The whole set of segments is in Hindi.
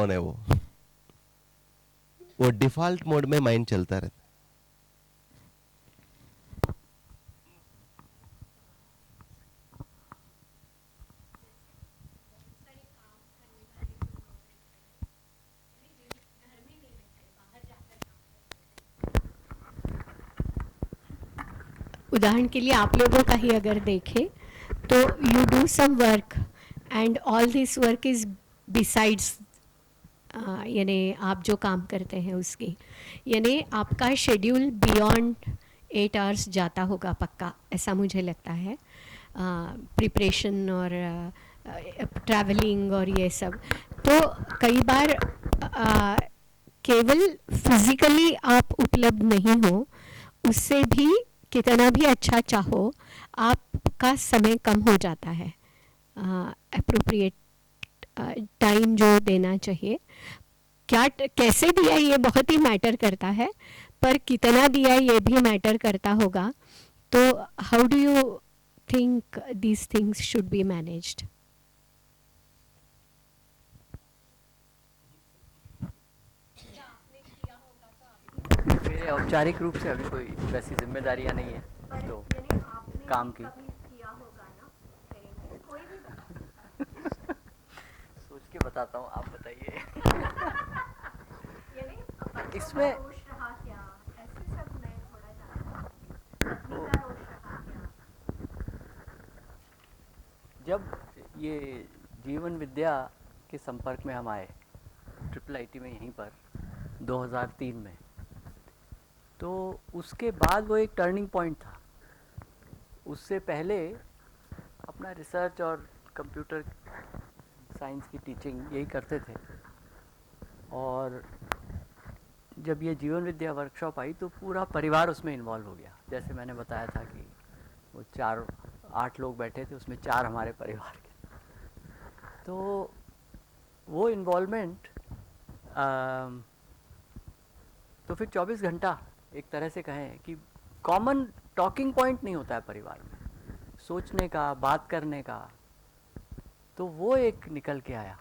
ऑन है वो डिफॉल्ट मोड में माइंड चलता रहता उदाहरण के लिए आप लोगों का ही अगर देखें तो you do some work and all this work is besides, यानी आप जो काम करते हैं उसकी, यानी आपका शेड्यूल बियॉन्ड 8 आवर्स जाता होगा पक्का, ऐसा मुझे लगता है, प्रिपरेशन और ट्रैवलिंग और ये सब। तो कई बार केवल फिज़िकली आप उपलब्ध नहीं हो, उससे भी कितना भी अच्छा चाहो आपका समय कम हो जाता है, अप्रोप्रिएट टाइम जो देना चाहिए। क्या कैसे दिया ये बहुत ही मैटर करता है, पर कितना दिया ये भी मैटर करता होगा। तो how do you think these things should be managed? मेरे औपचारिक रूप से अभी कोई वैसी जिम्मेदारियां नहीं है तो काम की सोच के बताता हूँ, आप बताइए। इसमें जब ये जीवन विद्या के संपर्क में हम आए ट्रिपल आईटी में यहीं पर 2003 में, तो उसके बाद वो एक टर्निंग पॉइंट था। उससे पहले अपना रिसर्च और कंप्यूटर साइंस की टीचिंग यही करते थे, और जब ये जीवन विद्या वर्कशॉप आई तो पूरा परिवार उसमें इन्वॉल्व हो गया। जैसे मैंने बताया था कि वो 8 लोग बैठे थे, उसमें 4 हमारे परिवार के। तो वो इन्वॉल्वमेंट, तो फिर 24 घंटा एक तरह से कहें कि कॉमन टॉकिंग पॉइंट नहीं होता है परिवार में, सोचने का, बात करने का, तो वो एक निकल के आया।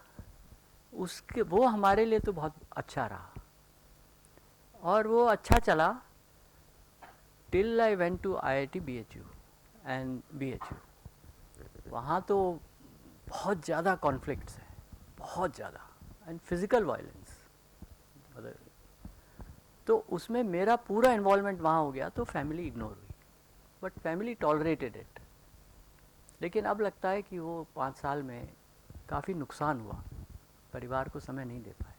उसके वो हमारे लिए तो बहुत अच्छा रहा, और वो अच्छा चला till I went to IIT BHU and BHU। वहाँ तो बहुत ज़्यादा कॉन्फ्लिक्ट्स हैं, बहुत ज़्यादा, एंड फिज़िकल वायलेंस। तो उसमें मेरा पूरा इन्वॉल्वमेंट वहाँ हो गया, तो फैमिली इग्नोर हुई, बट फैमिली टॉलरेटेड इट। लेकिन अब लगता है कि वो 5 साल में काफ़ी नुकसान हुआ, परिवार को समय नहीं दे पाए।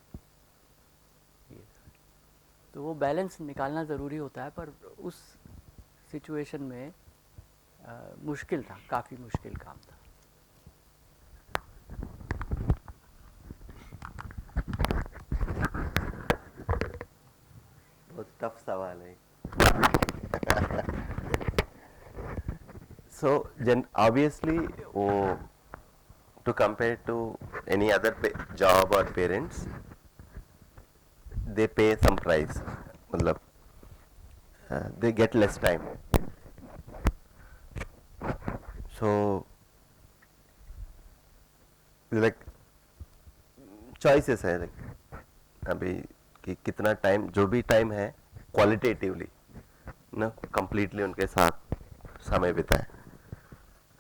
ये तो वो बैलेंस निकालना ज़रूरी होता है, पर उस सिचुएशन में मुश्किल था, काफ़ी मुश्किल काम था। बहुत टफ सवाल है। So obviously वो to compare to any other job or parents, they pay some price, मतलब they get less time. So like choices है, like अभी कि कितना टाइम, जो भी टाइम है क्वालिटेटिवली ना कंप्लीटली उनके साथ समय बिताए।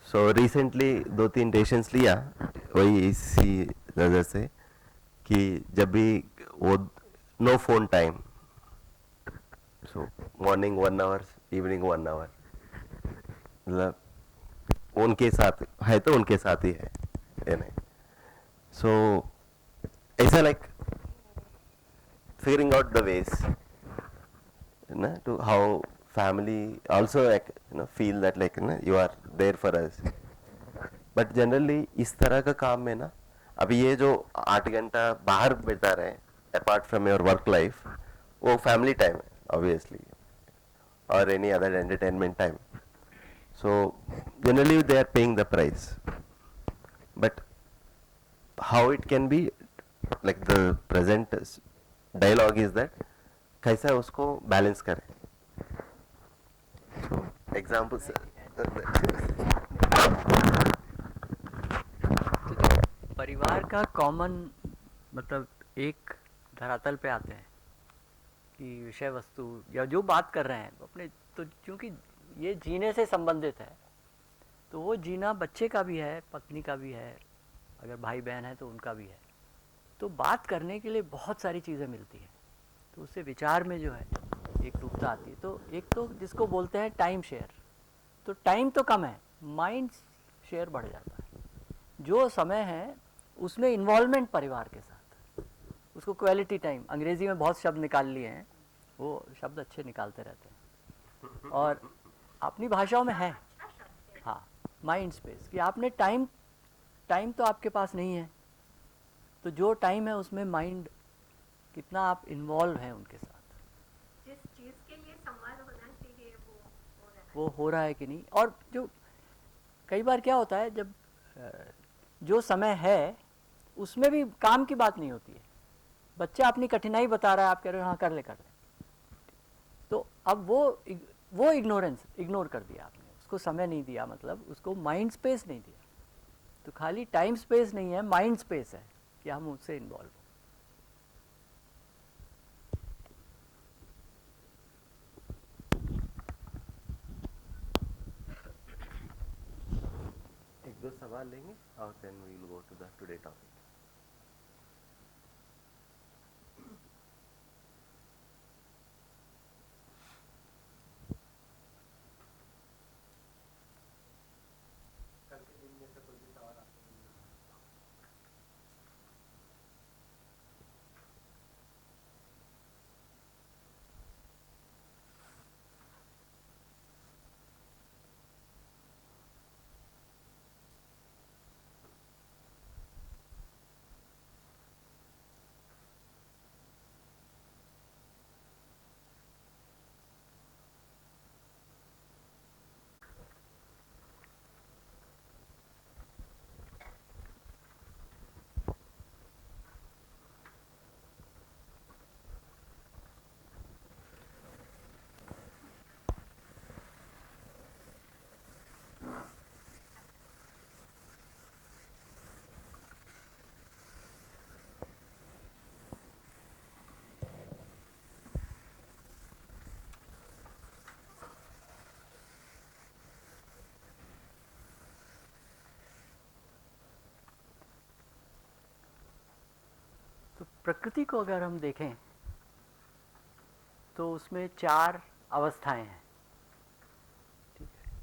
सो रिसेंटली 2-3 डिसीजंस लिया वही इसी वजह से कि जब भी वो no phone time, so morning 1 hour, evening 1 hour, मतलब उनके साथ है तो उनके साथ ही है, ये नहीं। सो ऐसा like figuring out the ways, to how family also like feel that like you are there for us. But generally इस तरह का काम में ना, अभी ये जो 8 घंटा बाहर बिता रहे हैं apart from your work life, वो फैमिली टाइम है ऑब्वियसली, और any other entertainment time. So generally they are paying the price, but how it can be like the present dialogue is that कैसा उसको बैलेंस करें। सो एग्जाम्पल्स, परिवार का कॉमन मतलब एक धरातल पे आते हैं कि विषय वस्तु या जो बात कर रहे हैं अपने, तो क्योंकि ये जीने से संबंधित है, तो वो जीना बच्चे का भी है, पत्नी का भी है, अगर भाई बहन है तो उनका भी है। तो बात करने के लिए बहुत सारी चीज़ें मिलती हैं, तो उससे विचार में जो है एक रूपता आती है। तो एक तो जिसको बोलते हैं टाइम शेयर, तो टाइम तो कम है, माइंड शेयर बढ़ जाता है। जो समय है उसमें इन्वॉल्वमेंट परिवार के साथ, उसको क्वालिटी टाइम, अंग्रेज़ी में बहुत शब्द निकाल लिए हैं, वो शब्द अच्छे निकालते रहते हैं और अपनी भाषाओं में है। हाँ, माइंड स्पेस, कि आपने टाइम तो आपके पास नहीं है, तो जो टाइम है उसमें माइंड कितना आप इन्वॉल्व हैं उनके साथ, जिस चीज के लिए संवाद होना चाहिए वो हो रहा है कि नहीं। और जो कई बार क्या होता है, जब जो समय है उसमें भी काम की बात नहीं होती है, बच्चा अपनी कठिनाई बता रहा है, आप कह रहे हो हाँ कर ले, तो अब वो इग्नोर कर दिया आपने, उसको समय नहीं दिया, मतलब उसको माइंड स्पेस नहीं दिया। तो खाली टाइम स्पेस नहीं है, माइंड स्पेस है कि हम उससे इन्वॉल्व हो। एक दो सवाल लेंगे और then we will go to the today topic. तो प्रकृति को अगर हम देखें तो उसमें 4 अवस्थाएं हैं, ठीक है।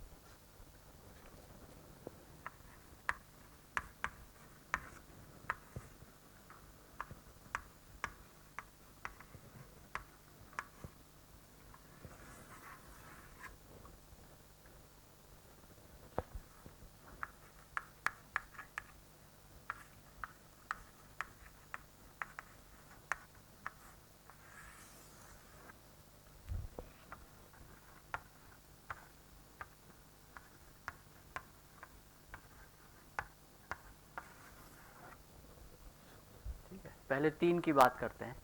ठीक है, पहले 3 की बात करते हैं।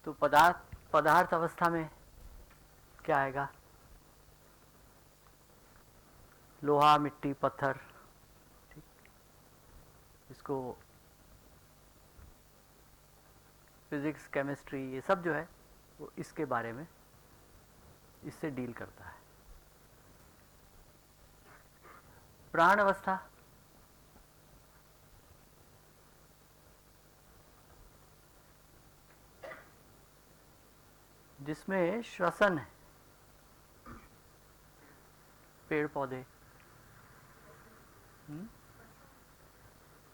तो पदार्थ अवस्था में क्या आएगा? लोहा, मिट्टी, पत्थर, ठीक, इसको फिजिक्स, केमिस्ट्री, ये सब जो है वो इसके बारे में, इससे डील करता है। प्राण अवस्था, जिसमें श्वसन है, पेड़ पौधे,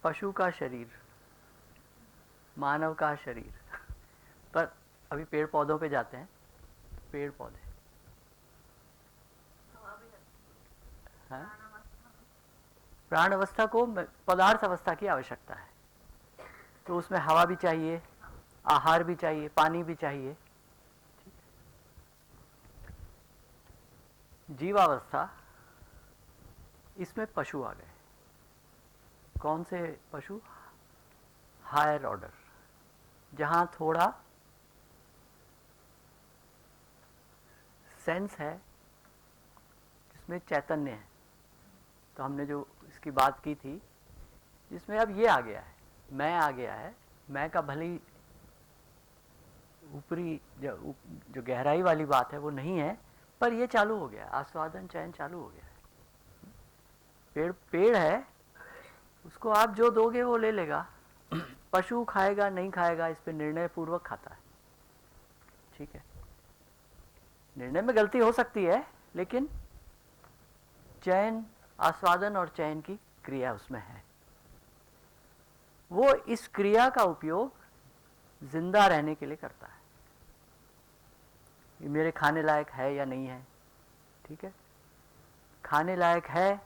पशु का शरीर, मानव का शरीर, पर अभी पेड़ पौधों पे जाते हैं। पेड़ पौधे, हाँ? प्राण अवस्था को पदार्थ अवस्था की आवश्यकता है, तो उसमें हवा भी चाहिए, आहार भी चाहिए, पानी भी चाहिए। जीवावस्था, इसमें पशु आ गए। कौन से पशु? हायर ऑर्डर, जहाँ थोड़ा सेंस है, जिसमें चैतन्य है। तो हमने जो इसकी बात की थी, जिसमें अब ये आ गया है मैं आ गया है, मैं का भली ऊपरी जो गहराई वाली बात है वो नहीं है, पर ये चालू हो गया, आस्वादन चयन चालू हो गया है। पेड़ पेड़ है, उसको आप जो दोगे वो ले लेगा। पशु खाएगा नहीं खाएगा इस पे निर्णय पूर्वक खाता है, ठीक है। निर्णय में गलती हो सकती है, लेकिन चयन, आस्वादन और चयन की क्रिया उसमें है। वो इस क्रिया का उपयोग जिंदा रहने के लिए करता है। ये मेरे खाने लायक है या नहीं है, ठीक है। खाने लायक है,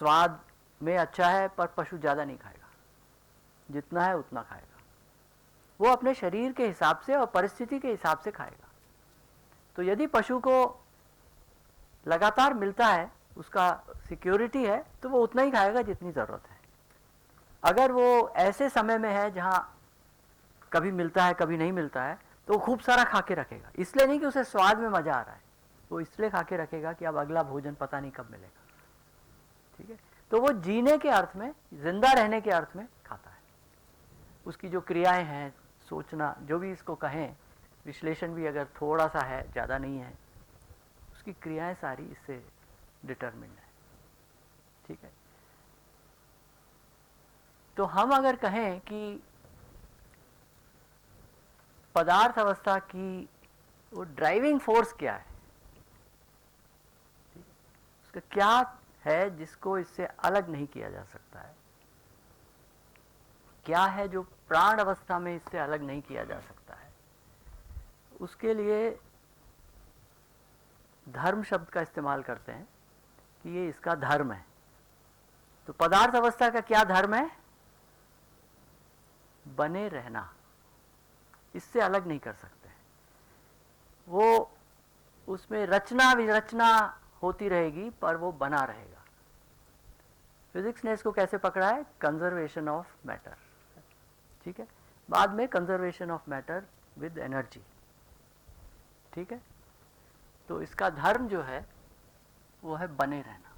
स्वाद में अच्छा है, पर पशु ज़्यादा नहीं खाएगा, जितना है उतना खाएगा। वो अपने शरीर के हिसाब से और परिस्थिति के हिसाब से खाएगा। तो यदि पशु को लगातार मिलता है, उसका सिक्योरिटी है, तो वो उतना ही खाएगा जितनी ज़रूरत है। अगर वो ऐसे समय में है जहाँ कभी मिलता है कभी नहीं मिलता है, तो वो खूब सारा खा के रखेगा। इसलिए नहीं कि उसे स्वाद में मज़ा आ रहा है, वो इसलिए खा के रखेगा कि अब अगला भोजन पता नहीं कब मिलेगा, ठीक है। तो वो जीने के अर्थ में, जिंदा रहने के अर्थ में खाता है। उसकी जो क्रियाएं हैं, सोचना, जो भी इसको कहें, विश्लेषण भी अगर थोड़ा सा है, ज़्यादा नहीं है, उसकी क्रियाएं सारी इससे डिटरमिन्ड है, ठीक है। तो हम अगर कहें कि पदार्थ अवस्था की वो ड्राइविंग फोर्स क्या है, उसका क्या है जिसको इससे अलग नहीं किया जा सकता है, क्या है जो प्राण अवस्था में इससे अलग नहीं किया जा सकता है, उसके लिए धर्म शब्द का इस्तेमाल करते हैं कि ये इसका धर्म है। तो पदार्थ अवस्था का क्या धर्म है? बने रहना, इससे अलग नहीं कर सकते। वो उसमें रचना विरचना होती रहेगी, पर वो बना रहेगा। फिजिक्स ने इसको कैसे पकड़ा है? कंजर्वेशन ऑफ मैटर, ठीक है। बाद में conservation of matter with energy, ठीक है। तो इसका धर्म जो है वो है बने रहना।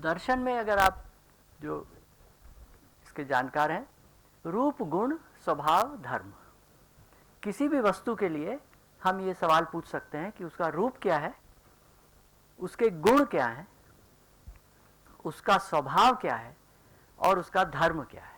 दर्शन में अगर आप जो इसके जानकार हैं, रूप गुण स्वभाव धर्म, किसी भी वस्तु के लिए हम ये सवाल पूछ सकते हैं कि उसका रूप क्या है, उसके गुण क्या हैं, उसका स्वभाव क्या है और उसका धर्म क्या है।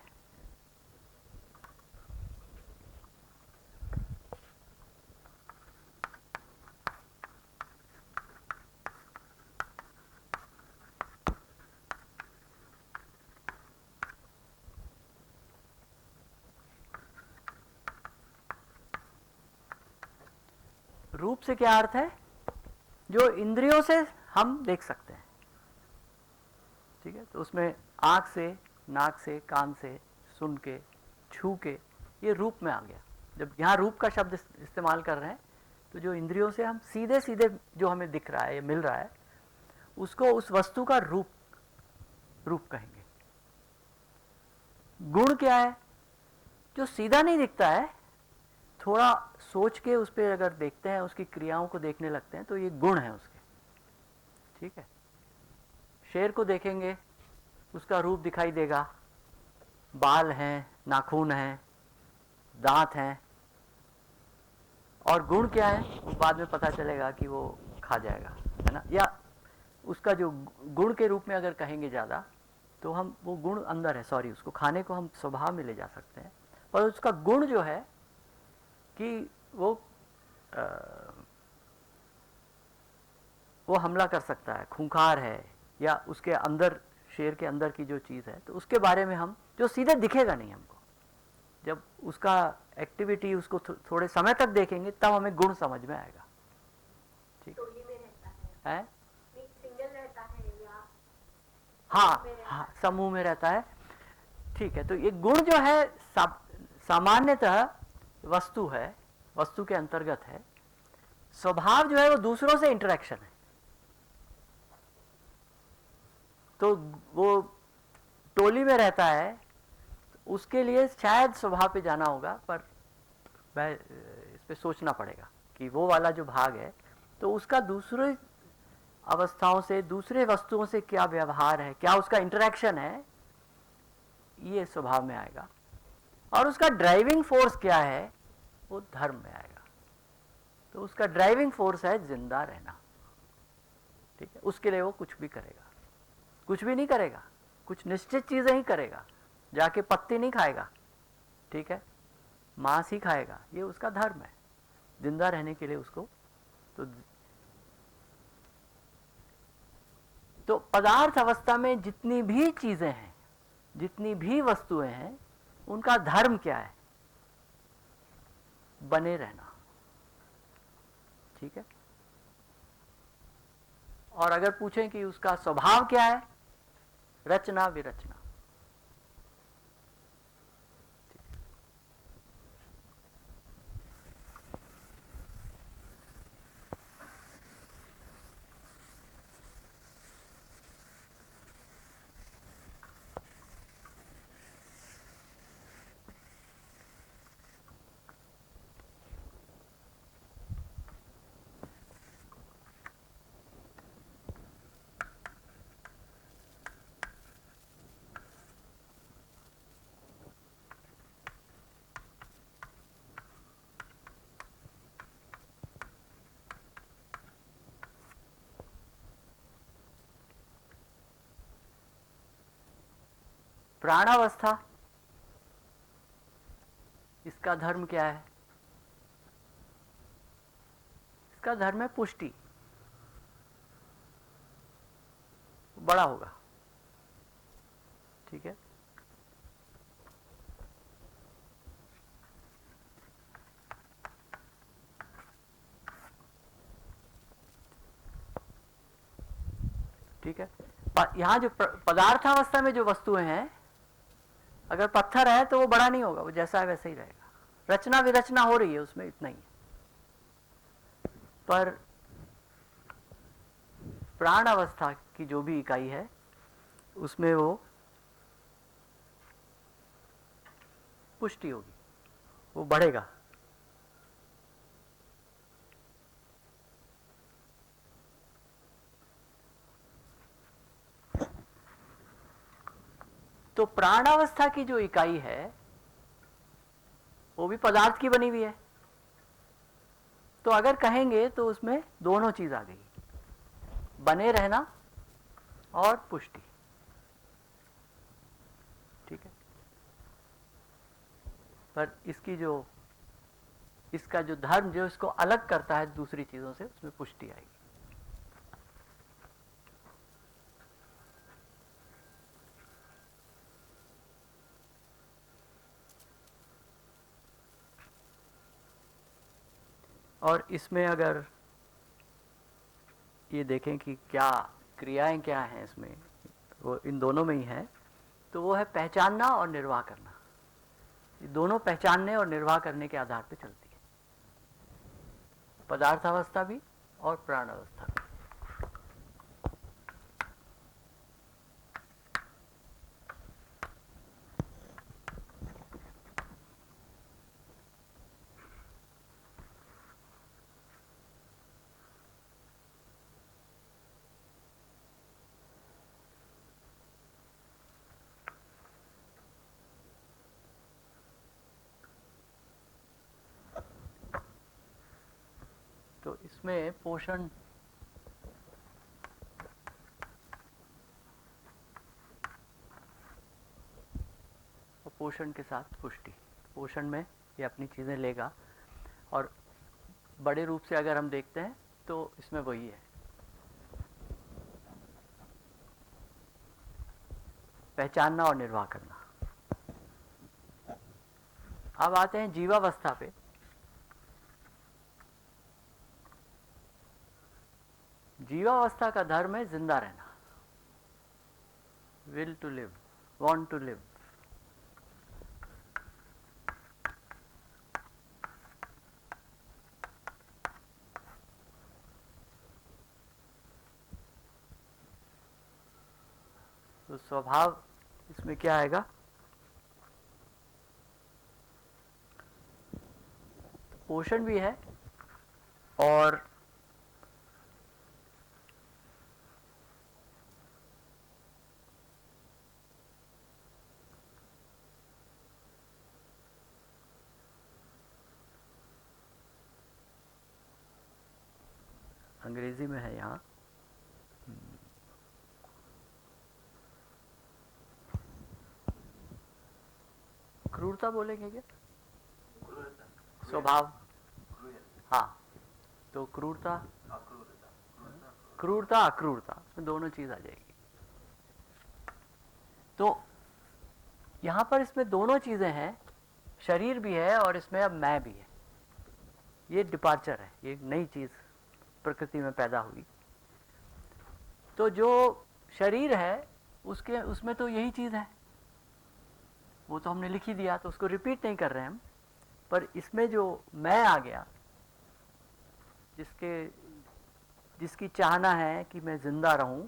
रूप से क्या अर्थ है? जो इंद्रियों से हम देख सकते हैं, ठीक है। तो उसमें आँख से, नाक से, कान से, सुन के, छू के, ये रूप में आ गया। जब यहाँ रूप का शब्द इस्तेमाल कर रहे हैं, तो जो इंद्रियों से हम सीधे सीधे जो हमें दिख रहा है या मिल रहा है, उसको उस वस्तु का रूप कहेंगे। गुण क्या है? जो सीधा नहीं दिखता है, थोड़ा सोच के उस पर अगर देखते हैं, उसकी क्रियाओं को देखने लगते हैं, तो ये गुण है उसके, ठीक है। शेर को देखेंगे, उसका रूप दिखाई देगा, बाल हैं, नाखून हैं, दांत हैं, और गुण क्या है वो बाद में पता चलेगा कि वो खा जाएगा, है ना। या उसका जो गुण के रूप में अगर कहेंगे ज़्यादा, तो हम वो गुण अंदर है, सॉरी, उसको खाने को हम स्वभाव में ले जा सकते हैं, पर उसका गुण जो है कि वो हमला कर सकता है, खूंखार है, या उसके अंदर, शेर के अंदर की जो चीज़ है, तो उसके बारे में हम, जो सीधे दिखेगा नहीं हमको, जब उसका एक्टिविटी उसको थोड़े समय तक देखेंगे, तब हमें गुण समझ में आएगा, ठीक है। सिंगल रहता है या हाँ, समूह में रहता है, ठीक है। तो ये गुण जो है सामान्यतः वस्तु है, वस्तु के अंतर्गत है। स्वभाव जो है वो दूसरों से इंटरेक्शन है। तो वो टोली में रहता है, उसके लिए शायद स्वभाव पे जाना होगा, पर वह इस पे सोचना पड़ेगा कि वो वाला जो भाग है तो उसका दूसरे अवस्थाओं से, दूसरे वस्तुओं से क्या व्यवहार है, क्या उसका इंटरेक्शन है, ये स्वभाव में आएगा। और उसका ड्राइविंग फोर्स क्या है, वो धर्म में आएगा। तो उसका ड्राइविंग फोर्स है जिंदा रहना, ठीक है। उसके लिए वो कुछ भी करेगा, कुछ भी नहीं करेगा, कुछ निश्चित चीज़ें ही करेगा, जाके पत्ती नहीं खाएगा, ठीक है, मांस ही खाएगा, ये उसका धर्म है जिंदा रहने के लिए उसको। तो पदार्थ अवस्था में जितनी भी चीज़ें हैं, जितनी भी वस्तुएं हैं, उनका धर्म क्या है, बने रहना, ठीक है। और अगर पूछें कि उसका स्वभाव क्या है, रचना विरचना। प्राणावस्था, इसका धर्म क्या है? इसका धर्म है पुष्टि, बड़ा होगा, ठीक है। ठीक है, यहाँ जो पदार्थावस्था में जो वस्तुएं हैं, अगर पत्थर है तो वो बड़ा नहीं होगा, वो जैसा है वैसे ही रहेगा। रचना विरचना हो रही है उसमें, इतना ही है। पर प्राण अवस्था की जो भी इकाई है उसमें वो पुष्टि होगी, वो बढ़ेगा। तो प्राणावस्था की जो इकाई है वो भी पदार्थ की बनी हुई है। तो अगर कहेंगे तो उसमें दोनों चीज आ गई, बने रहना और पुष्टि, ठीक है। पर इसकी जो, इसका जो धर्म जो इसको अलग करता है दूसरी चीजों से, उसमें पुष्टि आएगी। और इसमें अगर ये देखें कि क्या क्रियाएं क्या हैं इसमें, वो इन दोनों में ही है। तो वो है पहचानना और निर्वाह करना। ये दोनों पहचानने और निर्वाह करने के आधार पर चलती है, पदार्थावस्था भी और प्राण अवस्था भी। तो इसमें पोषण, और पोषण के साथ पुष्टि। पोषण में ये अपनी चीज़ें लेगा, और बड़े रूप से अगर हम देखते हैं तो इसमें वही है, पहचानना और निर्वाह करना। अब आते हैं जीवावस्था पे। जीवावस्था का धर्म है जिंदा रहना, will to live, want to live. तो स्वभाव इसमें क्या आएगा? पोषण भी है और अंग्रेजी में है यहाँ, क्रूरता बोलेंगे क्या? स्वभाव, हाँ, तो क्रूरता, क्रूरता अक्रूरता दोनों चीज आ जाएगी। तो यहाँ पर इसमें दोनों चीजें हैं, शरीर भी है और इसमें अब मैं भी है। ये डिपार्चर है, ये नई चीज प्रकृति में पैदा हुई। तो जो शरीर है उसके उसमें तो यही चीज है, वो तो हमने लिख ही दिया, तो उसको रिपीट नहीं कर रहे हैं हम। पर इसमें जो मैं आ गया, जिसकी चाहना है कि मैं जिंदा रहूं,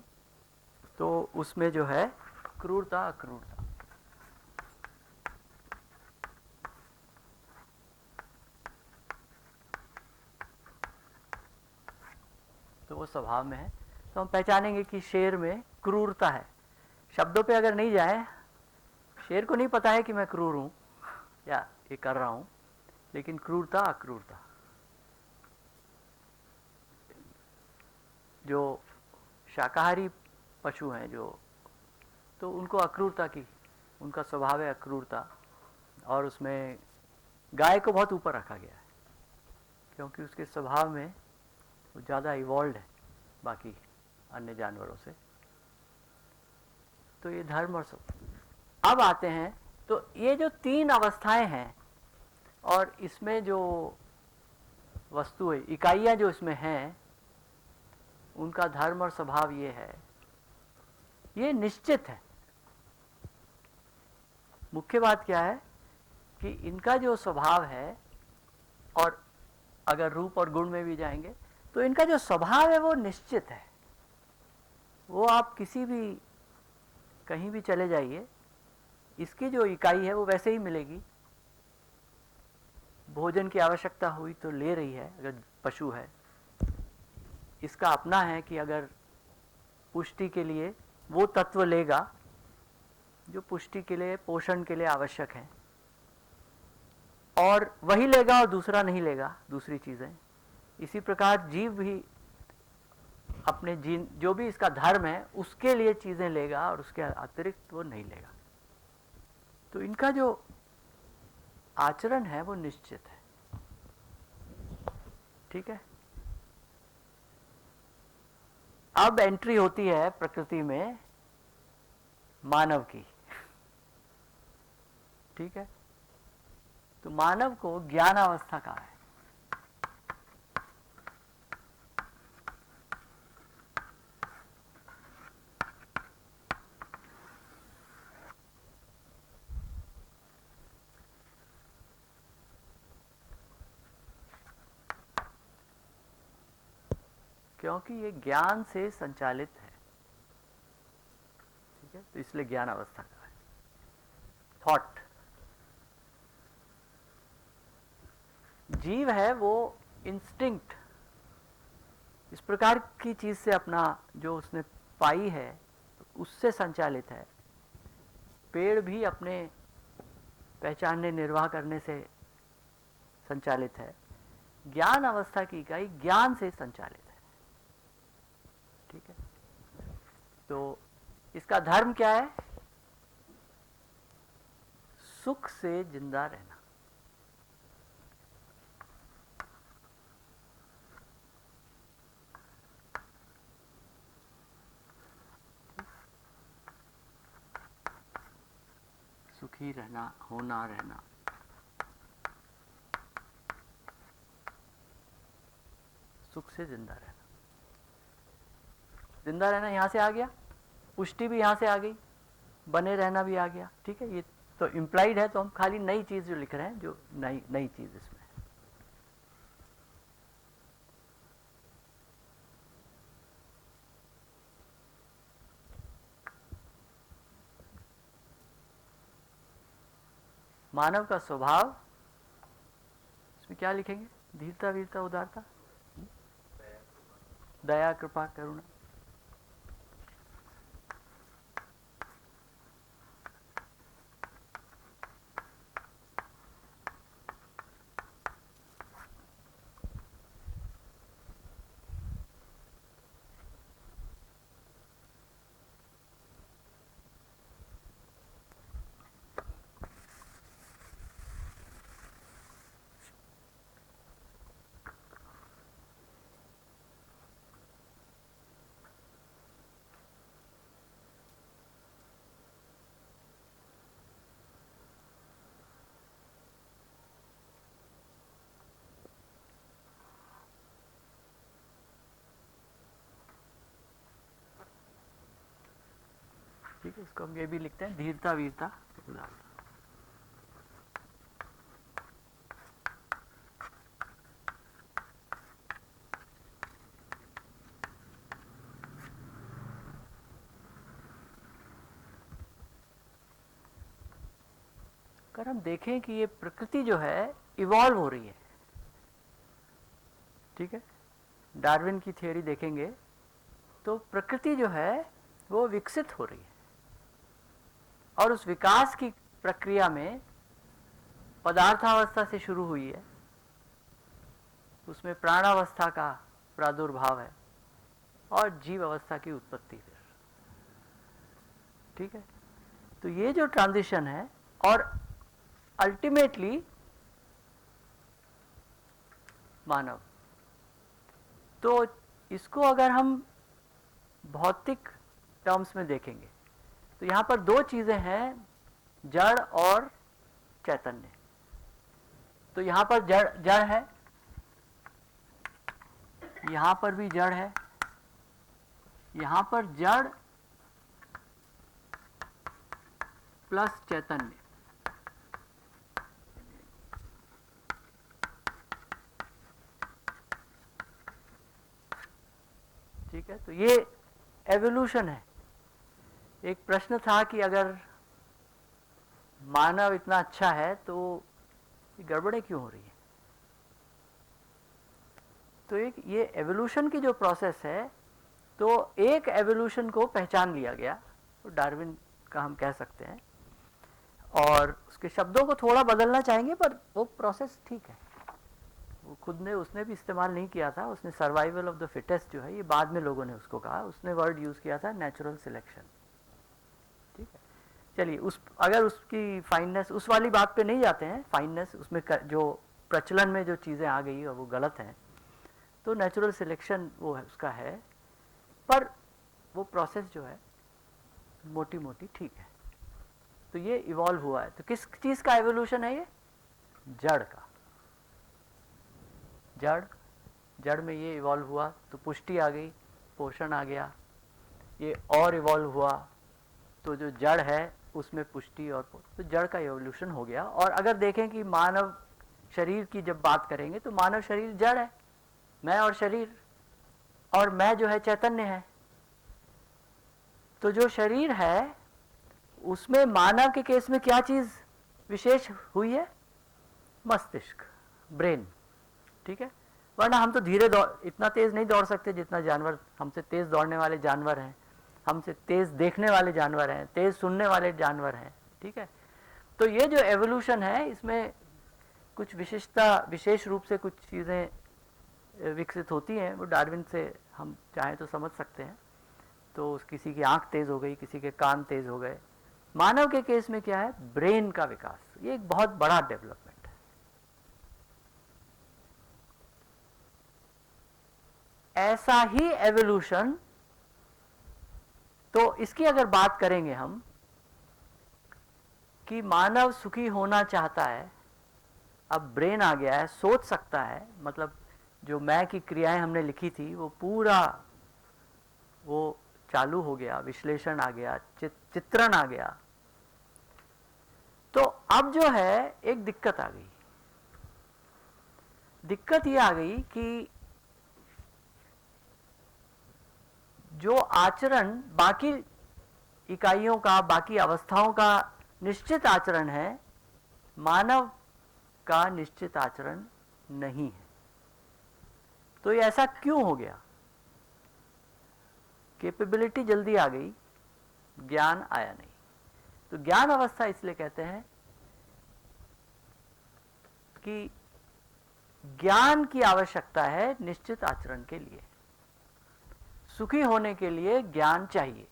तो उसमें जो है क्रूरता अक्रूरता। तो वो स्वभाव में है। तो हम पहचानेंगे कि शेर में क्रूरता है। शब्दों पे अगर नहीं जाए, शेर को नहीं पता है कि मैं क्रूर हूं या ये कर रहा हूं, लेकिन क्रूरता अक्रूरता, जो शाकाहारी पशु हैं जो, तो उनको अक्रूरता की, उनका स्वभाव है अक्रूरता। और उसमें गाय को बहुत ऊपर रखा गया है, क्योंकि उसके स्वभाव में वो ज़्यादा इवॉल्व है बाकी अन्य जानवरों से। तो ये धर्म और सब। अब आते हैं, तो ये जो तीन अवस्थाएं हैं और इसमें जो वस्तुएं, इकाइयां जो इसमें हैं, उनका धर्म और स्वभाव ये है, ये निश्चित है। मुख्य बात क्या है कि इनका जो स्वभाव है, और अगर रूप और गुण में भी जाएंगे तो इनका जो स्वभाव है वो निश्चित है। वो आप किसी भी कहीं भी चले जाइए, इसकी जो इकाई है वो वैसे ही मिलेगी। भोजन की आवश्यकता हुई तो ले रही है, अगर पशु है। इसका अपना है कि अगर पुष्टि के लिए वो तत्व लेगा जो पुष्टि के लिए, पोषण के लिए आवश्यक है, और वही लेगा और दूसरा नहीं लेगा, दूसरी चीजें। इसी प्रकार जीव भी अपने जीन, जो भी इसका धर्म है उसके लिए चीजें लेगा और उसके अतिरिक्त वो नहीं लेगा। तो इनका जो आचरण है वो निश्चित है। ठीक है। अब एंट्री होती है प्रकृति में मानव की। ठीक है। तो मानव को ज्ञान अवस्था कहा है। क्योंकि ये ज्ञान से संचालित है। ठीक है, तो इसलिए ज्ञान अवस्था का है। थॉट, जीव है वो इंस्टिंक्ट, इस प्रकार की चीज से अपना जो उसने पाई है उससे संचालित है। पेड़ भी अपने पहचानने, निर्वाह करने से संचालित है। ज्ञान अवस्था की इकाई ज्ञान से संचालित है। ठीक है। तो इसका धर्म क्या है? सुख से जिंदा रहना। सुखी रहना, होना, रहना। सुख से जिंदा रहना। जिंदा रहना यहां से आ गया, पुष्टि भी यहां से आ गई, बने रहना भी आ गया। ठीक है, ये तो इम्प्लाइड है। तो हम खाली नई चीज जो लिख रहे हैं, जो नई चीज इसमें है। मानव का स्वभाव, इसमें इसमें क्या लिखेंगे? धीरता, वीरता, उदारता, दया, कृपा, करुणा। ठीक है, इसको हम ये भी लिखते हैं, धीरता, वीरता, उदारता। अगर हम देखें कि ये प्रकृति जो है इवॉल्व हो रही है, ठीक है, डार्विन की थ्योरी देखेंगे तो प्रकृति जो है वो विकसित हो रही है, और उस विकास की प्रक्रिया में पदार्थावस्था से शुरू हुई है, उसमें प्राणावस्था का प्रादुर्भाव है और जीव अवस्था की उत्पत्ति फिर, ठीक है। तो ये जो ट्रांजिशन है, और अल्टीमेटली मानव, तो इसको अगर हम भौतिक टर्म्स में देखेंगे तो यहाँ पर दो चीज़ें हैं, जड़ और चैतन्य। तो यहाँ पर जड़ है, यहाँ पर भी जड़ है, यहाँ पर जड़ प्लस चैतन्य, ठीक है। तो ये एवोल्यूशन है। एक प्रश्न था कि अगर मानव इतना अच्छा है तो गड़बड़ें क्यों हो रही है? तो एक ये एवोल्यूशन की जो प्रोसेस है, तो एक एवोल्यूशन को पहचान लिया गया, तो डार्विन का हम कह सकते हैं, और उसके शब्दों को थोड़ा बदलना चाहेंगे, पर वो प्रोसेस ठीक है। वो खुद ने, उसने भी इस्तेमाल नहीं किया था, उसने सर्वाइवल ऑफ द फिटेस्ट जो है, ये बाद में लोगों ने उसको कहा, उसने वर्ड यूज़ किया था नेचुरल सिलेक्शन, ठीक है। चलिए, उस अगर उसकी फाइननेस, उस वाली बात पे नहीं जाते हैं, फाइननेस उसमें जो प्रचलन में जो चीज़ें आ गई और वो गलत हैं, तो नेचुरल सिलेक्शन वो है, उसका है, पर वो प्रोसेस जो है मोटी मोटी ठीक है। तो ये इवॉल्व हुआ है। तो किस चीज़ का एवोल्यूशन है ये? जड़ का। जड़ में ये इवॉल्व हुआ, तो पुष्टि आ गई, पोषण आ गया, ये और इवॉल्व हुआ, तो जो जड़ है उसमें पुष्टि और तो जड़ का एवोल्यूशन हो गया। और अगर देखें कि मानव शरीर की जब बात करेंगे तो मानव शरीर जड़ है, मैं और शरीर, और मैं जो है चैतन्य है। तो जो शरीर है उसमें मानव के केस में क्या चीज़ विशेष हुई है? मस्तिष्क, ब्रेन, ठीक है। वरना हम तो धीरे इतना तेज़ नहीं दौड़ सकते जितना जानवर, हमसे तेज़ दौड़ने वाले जानवर हैं, हमसे तेज़ देखने वाले जानवर हैं, तेज़ सुनने वाले जानवर हैं, ठीक है। तो ये जो एवोल्यूशन है, इसमें कुछ विशिष्टता, विशेष रूप से कुछ चीज़ें विकसित होती हैं, वो डार्विन से हम चाहें तो समझ सकते हैं। तो किसी की आंख तेज़ हो गई, किसी के कान तेज़ हो गए। मानव के केस में क्या है? ब्रेन का विकास, ये एक बहुत बड़ा डेवलपमेंट है। ऐसा ही एवोल्यूशन, तो इसकी अगर बात करेंगे हम कि मानव सुखी होना चाहता है, अब ब्रेन आ गया है, सोच सकता है, मतलब जो मैं की क्रियाएं हमने लिखी थी वो पूरा वो चालू हो गया, विश्लेषण आ गया, चित्रण आ गया। तो अब जो है एक दिक्कत आ गई। दिक्कत ये आ गई कि जो आचरण बाकी इकाइयों का, बाकी अवस्थाओं का निश्चित आचरण है, मानव का निश्चित आचरण नहीं है। तो ये ऐसा क्यों हो गया? कैपेबिलिटी जल्दी आ गई, ज्ञान आया नहीं। तो ज्ञान अवस्था इसलिए कहते हैं कि ज्ञान की आवश्यकता है निश्चित आचरण के लिए। सुखी होने के लिए ज्ञान चाहिए।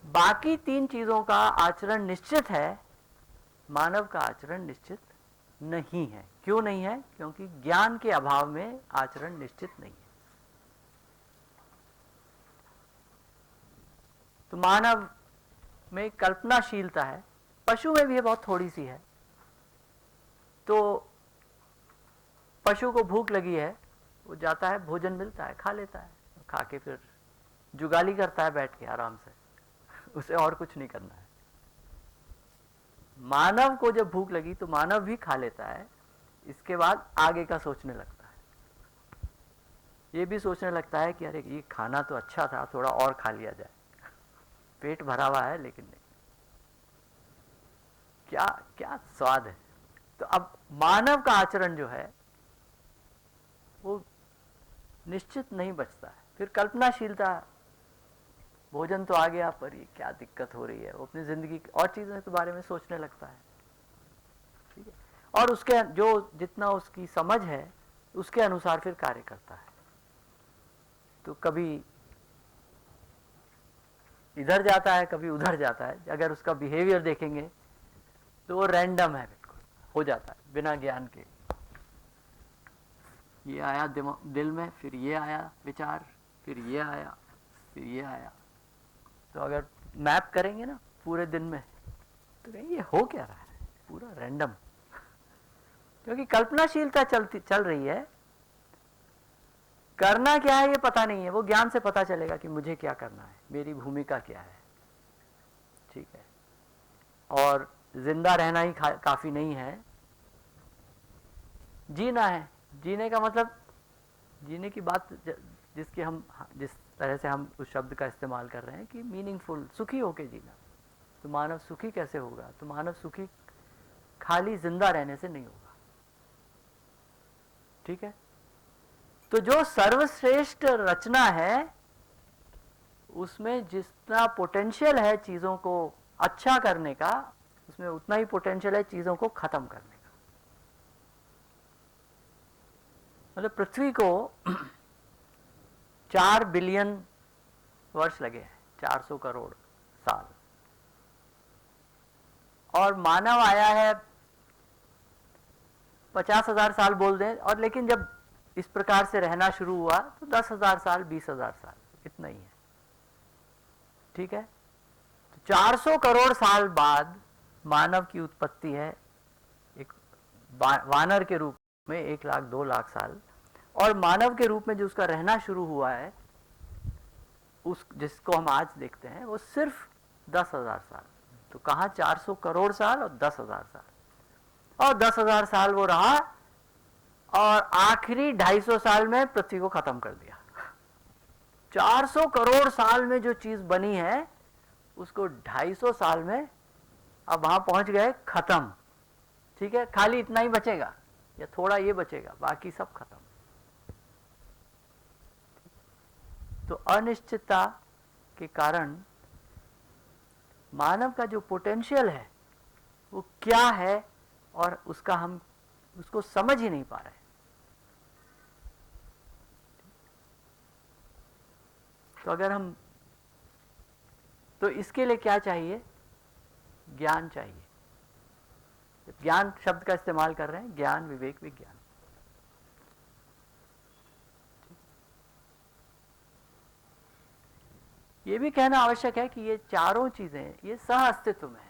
बाकी तीन चीजों का आचरण निश्चित है, मानव का आचरण निश्चित नहीं है। क्यों नहीं है? क्योंकि ज्ञान के अभाव में आचरण निश्चित नहीं है। तो मानव में कल्पनाशीलता है, पशु में भी बहुत थोड़ी सी है। तो पशु को भूख लगी है, वो जाता है, भोजन मिलता है, खा लेता है, खा के फिर जुगाली करता है बैठ के आराम से, उसे और कुछ नहीं करना है। मानव को जब भूख लगी तो मानव भी खा लेता है, इसके बाद आगे का सोचने लगता है। ये भी सोचने लगता है कि अरे ये खाना तो अच्छा था, थोड़ा और खा लिया जाए, पेट भरा हुआ है लेकिन नहीं, क्या क्या स्वाद है। तो अब मानव का आचरण जो है वो निश्चित नहीं बचता है। फिर कल्पनाशीलता, भोजन तो आ गया पर ये क्या दिक्कत हो रही है, वो अपनी जिंदगी और चीजों के बारे में सोचने लगता है। ठीक है, और उसके जो जितना उसकी समझ है उसके अनुसार फिर कार्य करता है। तो कभी इधर जाता है, कभी उधर जाता है। अगर उसका बिहेवियर देखेंगे तो वो रैंडम है, बिल्कुल हो जाता है बिना ज्ञान के। ये आया दिल में, फिर ये आया विचार, फिर ये आया, फिर ये आया। तो अगर मैप करेंगे ना पूरे दिन में तो कहेंगे ये हो क्या रहा है, पूरा रैंडम। क्योंकि कल्पनाशीलता चल रही है, करना क्या है ये पता नहीं है। वो ज्ञान से पता चलेगा कि मुझे क्या करना है, मेरी भूमिका क्या है। ठीक है, और जिंदा रहना ही काफी नहीं है, जीना है। जीने का मतलब, जीने की बात जिसकी हम जिस तरह से हम उस शब्द का इस्तेमाल कर रहे हैं कि मीनिंगफुल, सुखी होके जीना। तो मानव सुखी कैसे होगा? तो मानव सुखी खाली जिंदा रहने से नहीं होगा। ठीक है, तो जो सर्वश्रेष्ठ रचना है उसमें जितना पोटेंशियल है चीजों को अच्छा करने का, उसमें उतना ही पोटेंशियल है चीजों को खत्म करने का। मतलब पृथ्वी को 4 बिलियन वर्ष लगे हैं, 400 करोड़ साल, और मानव आया है 50,000 साल बोल दें, और लेकिन जब इस प्रकार से रहना शुरू हुआ तो 10,000 साल, 20,000 साल, इतना ही है। ठीक है, तो 400 करोड़ साल बाद मानव की उत्पत्ति है, एक वानर के रूप में 1 लाख 2 लाख साल, और मानव के रूप में जो उसका रहना शुरू हुआ है उस जिसको हम आज देखते हैं वो सिर्फ 10,000 साल। तो कहाँ 400 करोड़ साल और 10,000 साल, और 10,000 साल वो रहा, और आखिरी 250 साल में पृथ्वी को खत्म कर दिया। 400 करोड़ साल में जो चीज बनी है उसको 250 साल में अब वहां पहुंच गए, खत्म। ठीक है, खाली इतना ही बचेगा या थोड़ा ये बचेगा, बाकी सब खत्म। तो अनिश्चितता के कारण मानव का जो पोटेंशियल है वो क्या है, और उसका हम उसको समझ ही नहीं पा रहे। तो अगर हम, तो इसके लिए क्या चाहिए? ज्ञान चाहिए। ज्ञान शब्द का इस्तेमाल कर रहे हैं, ज्ञान, विवेक, विज्ञान। ये भी कहना आवश्यक है कि ये चारों चीजें ये सह अस्तित्व में है।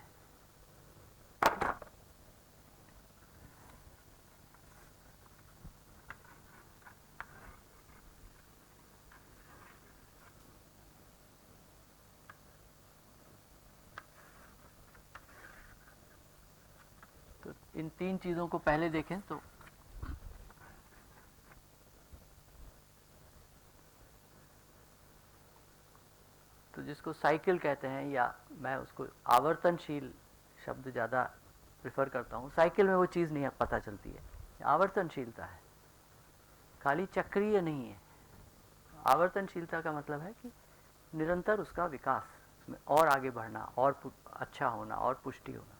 तो इन तीन चीजों को पहले देखें तो जिसको साइकिल कहते हैं, या मैं उसको आवर्तनशील शब्द ज़्यादा प्रेफर करता हूँ। साइकिल में वो चीज़ नहीं पता चलती है, आवर्तनशीलता है, खाली चक्रीय नहीं है। आवर्तनशीलता का मतलब है कि निरंतर उसका विकास, उसमें और आगे बढ़ना, और अच्छा होना, और पुष्टि होना।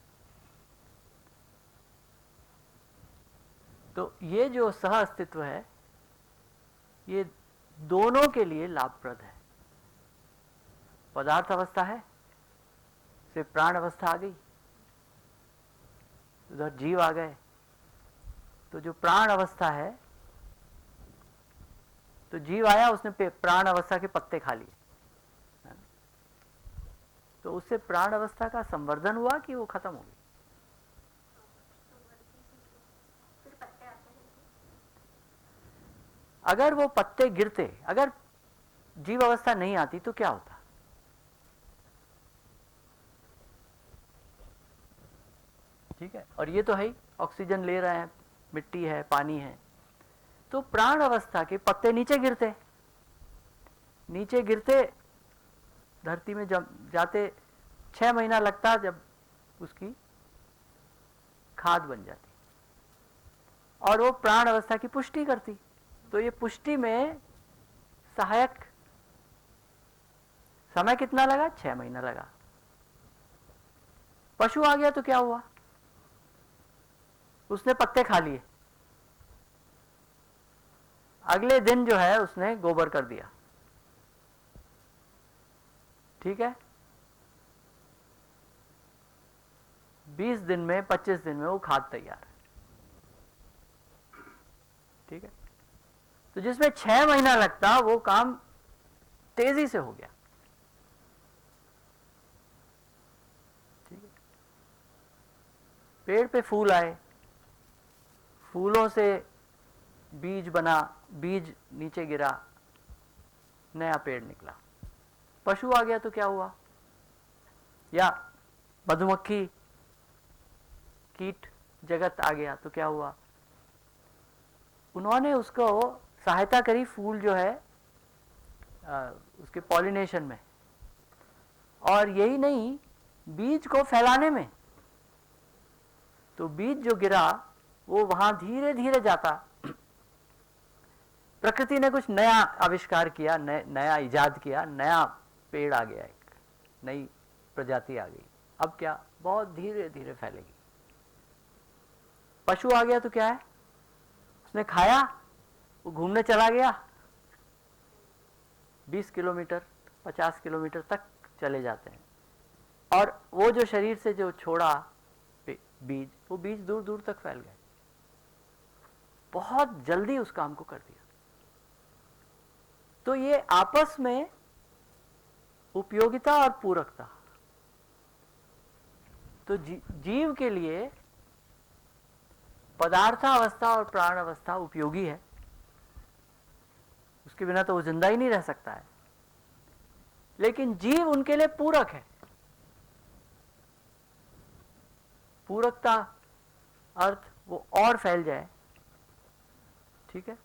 तो ये जो सह अस्तित्व है, ये दोनों के लिए लाभप्रद है। पदार्थ अवस्था है, फिर प्राण अवस्था आ गई, उधर जीव आ गए, तो जो प्राण अवस्था है, तो जीव आया, उसने प्राण अवस्था के पत्ते खा लिए, तो उससे प्राण अवस्था का संवर्धन हुआ कि वो खत्म हो गई? अगर वो पत्ते गिरते, अगर जीव अवस्था नहीं आती तो क्या होता? ठीक है, और ये तो है ही, ऑक्सीजन ले रहे हैं, मिट्टी है, पानी है, तो प्राण अवस्था के पत्ते नीचे गिरते, नीचे गिरते धरती में जब जाते 6 महीना लगता, जब उसकी खाद बन जाती और वो प्राण अवस्था की पुष्टि करती। तो ये पुष्टि में सहायक समय कितना लगा? 6 महीना लगा। पशु आ गया तो क्या हुआ? उसने पत्ते खा लिए, अगले दिन जो है उसने गोबर कर दिया, ठीक है, 20 दिन में, 25 दिन में वो खाद तैयार है, ठीक है। तो जिसमें 6 महीना लगता वो काम तेजी से हो गया, ठीक है। पेड़ पे फूल आए, फूलों से बीज बना, बीज नीचे गिरा, नया पेड़ निकला। पशु आ गया तो क्या हुआ? या मधुमक्खी, कीट जगत आ गया तो क्या हुआ? उन्होंने उसको सहायता करी, फूल जो है उसके पॉलिनेशन में, और यही नहीं, बीज को फैलाने में। तो बीज जो गिरा वो वहां धीरे धीरे जाता, प्रकृति ने कुछ नया आविष्कार किया, नया इजाद किया, नया पेड़ आ गया, एक नई प्रजाति आ गई। अब क्या? बहुत धीरे धीरे फैलेगी। पशु आ गया तो क्या है? उसने खाया, वो घूमने चला गया, 20 किलोमीटर 50 किलोमीटर तक चले जाते हैं, और वो जो शरीर से जो छोड़ा बीज, वो बीज दूर दूर तक फैल गए, बहुत जल्दी उस काम को कर दिया। तो ये आपस में उपयोगिता और पूरकता, तो जीव के लिए पदार्थावस्था और प्राण अवस्था उपयोगी है, उसके बिना तो वो जिंदा ही नहीं रह सकता है, लेकिन जीव उनके लिए पूरक है। पूरकता अर्थ वो और फैल जाए, ठीक है,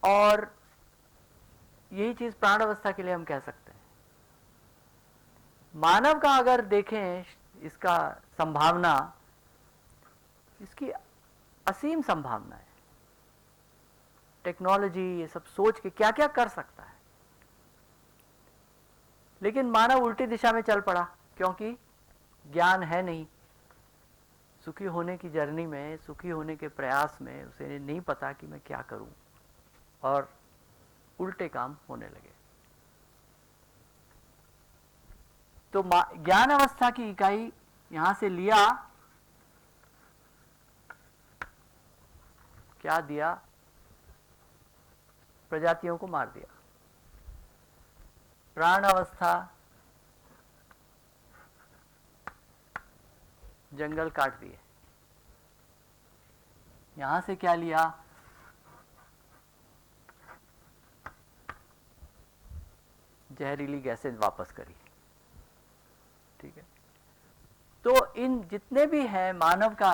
और यही चीज प्राण अवस्था के लिए हम कह सकते हैं। मानव का अगर देखें इसका संभावना, इसकी असीम संभावना है। टेक्नोलॉजी ये सब सोच के क्या क्या कर सकता है, लेकिन मानव उल्टी दिशा में चल पड़ा, क्योंकि ज्ञान है नहीं। सुखी होने की जर्नी में, सुखी होने के प्रयास में उसे नहीं पता कि मैं क्या करूं, और उल्टे काम होने लगे। तो ज्ञान अवस्था की इकाई यहां से लिया, क्या दिया? प्रजातियों को मार दिया। प्राण अवस्था, जंगल काट दिए। यहां से क्या लिया? जहरीली गैसें वापस करी, ठीक है। तो इन जितने भी हैं मानव का,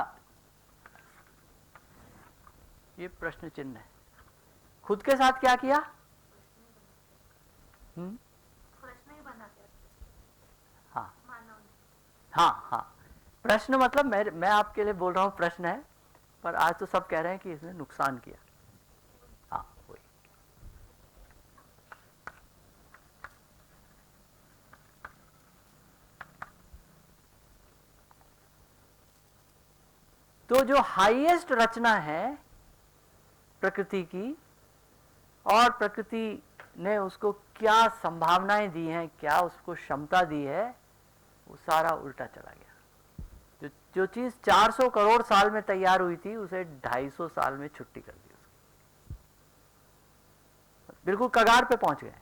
ये प्रश्न चिन्ह है। खुद के साथ क्या किया? हाँ हाँ हाँ, प्रश्न मतलब मैं आपके लिए बोल रहा हूँ प्रश्न है, पर आज तो सब कह रहे हैं कि इसने नुकसान किया। हाँ वही। तो जो हाईएस्ट रचना है प्रकृति की, और प्रकृति ने उसको क्या संभावनाएं दी हैं, क्या उसको क्षमता दी है, वो सारा उल्टा चला गया। जो चीज 400 करोड़ साल में तैयार हुई थी, उसे 250 साल में छुट्टी कर दी उसकी। बिल्कुल कगार पे पहुंच गए।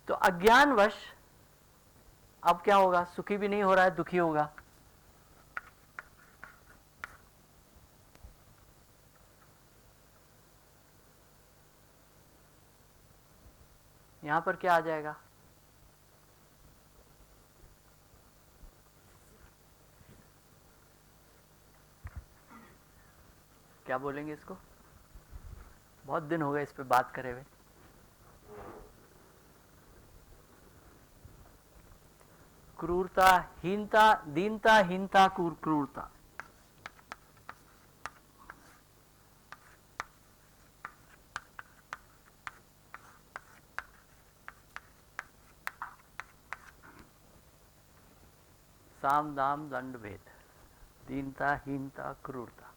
तो अज्ञानवश अब क्या होगा? सुखी भी नहीं हो रहा है, दुखी होगा। यहां पर क्या आ जाएगा? क्या बोलेंगे इसको? बहुत दिन हो गए इस पे बात करे हुए। क्रूरता, हीनता, दीनता, हीनता, क्रूरता। साम दाम दंड भेद, दीनता, हीनता, क्रूरता।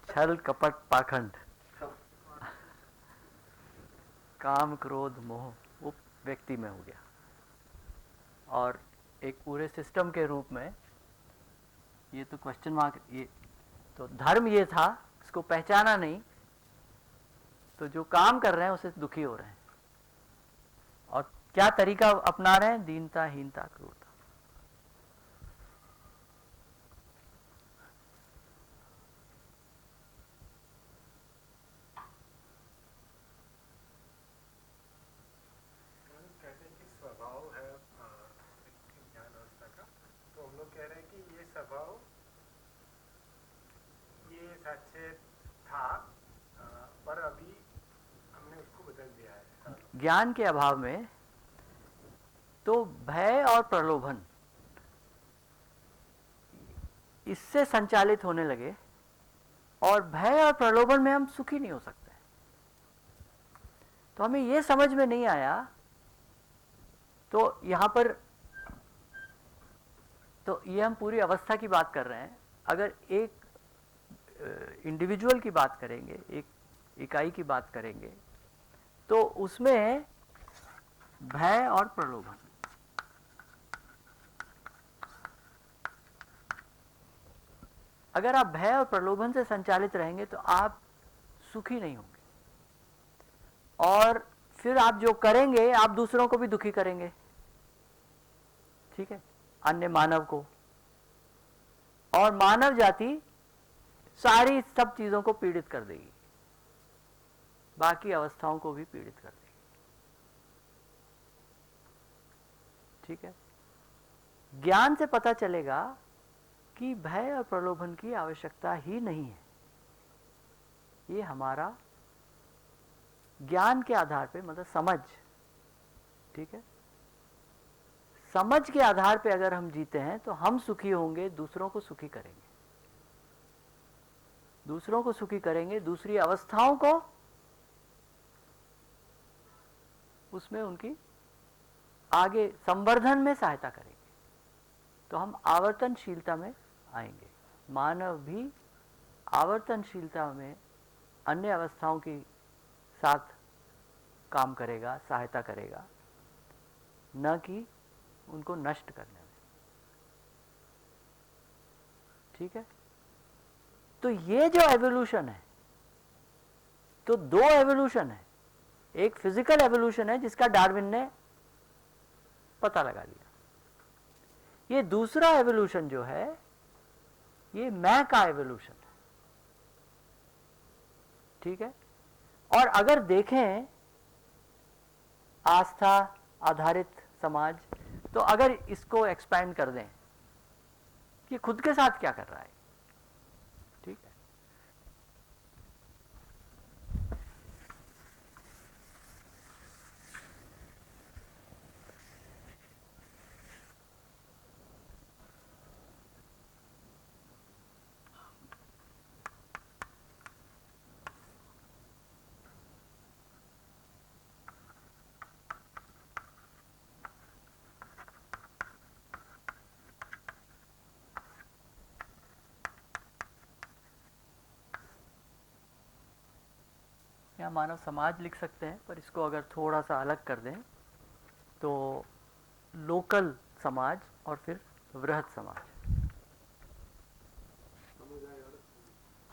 छल कपट पाखंड, काम क्रोध मोह, वो व्यक्ति में हो गया। और एक पूरे सिस्टम के रूप में ये तो क्वेश्चन मार्क, ये तो धर्म ये था, इसको पहचाना नहीं, तो जो काम कर रहे हैं उससे दुखी हो रहे हैं। और क्या तरीका अपना रहे हैं? दीनता, हीनता, क्रूरता। कहते हैं कि स्वभाव है ज्ञान अवस्था का, तो हम लोग कह रहे हैं कि ये स्वभाव ये सच्चे था, पर अभी हमने उसको बदल दिया है। ज्ञान के अभाव में तो भय और प्रलोभन इससे संचालित होने लगे, और भय और प्रलोभन में हम सुखी नहीं हो सकते। तो हमें यह समझ में नहीं आया। तो यहां पर तो ये हम पूरी अवस्था की बात कर रहे हैं। अगर एक इंडिविजुअल की बात करेंगे, एक इकाई की बात करेंगे, तो उसमें भय और प्रलोभन, अगर आप भय और प्रलोभन से संचालित रहेंगे तो आप सुखी नहीं होंगे। और फिर आप जो करेंगे, आप दूसरों को भी दुखी करेंगे, ठीक है, अन्य मानव को। और मानव जाति सारी सब चीजों को पीड़ित कर देगी, बाकी अवस्थाओं को भी पीड़ित कर देगी, ठीक है। ज्ञान से पता चलेगा कि भय और प्रलोभन की आवश्यकता ही नहीं है। ये हमारा ज्ञान के आधार पे, मतलब समझ, ठीक है, समझ के आधार पे अगर हम जीते हैं तो हम सुखी होंगे, दूसरों को सुखी करेंगे, दूसरों को सुखी करेंगे, दूसरी अवस्थाओं को उसमें उनकी आगे संवर्धन में सहायता करेंगे। तो हम आवर्तनशीलता में आएंगे। मानव भी आवर्तनशीलता में अन्य अवस्थाओं के साथ काम करेगा, सहायता करेगा, न कि उनको नष्ट करने में, ठीक है। तो ये जो एवोल्यूशन है, तो दो एवोल्यूशन है। एक फिजिकल एवोल्यूशन है जिसका डार्विन ने पता लगा लिया। ये दूसरा एवोल्यूशन जो है, ये मैं का एवोल्यूशन है, ठीक है। और अगर देखें आस्था, आधारित समाज, तो अगर इसको एक्सपैंड कर दें कि खुद के साथ क्या कर रहा है, ठीक है। यहाँ मानव समाज लिख सकते हैं, पर इसको अगर थोड़ा सा अलग कर दें तो लोकल समाज और फिर वृहद समाज।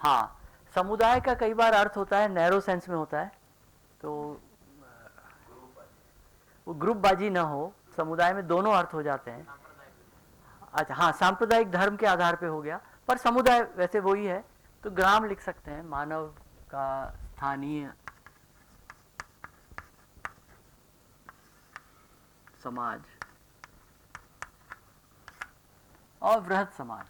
हाँ, समुदाय का कई बार अर्थ होता है नैरो सेंस में होता है, तो वो ग्रुप बाजी ना हो, समुदाय में दोनों अर्थ हो जाते हैं। अच्छा, हाँ, सांप्रदायिक धर्म के आधार पे हो गया, पर समुदाय वैसे वही है, तो ग्राम लिख सकते हैं, मानव का स्थानीय समाज और वृहद समाज।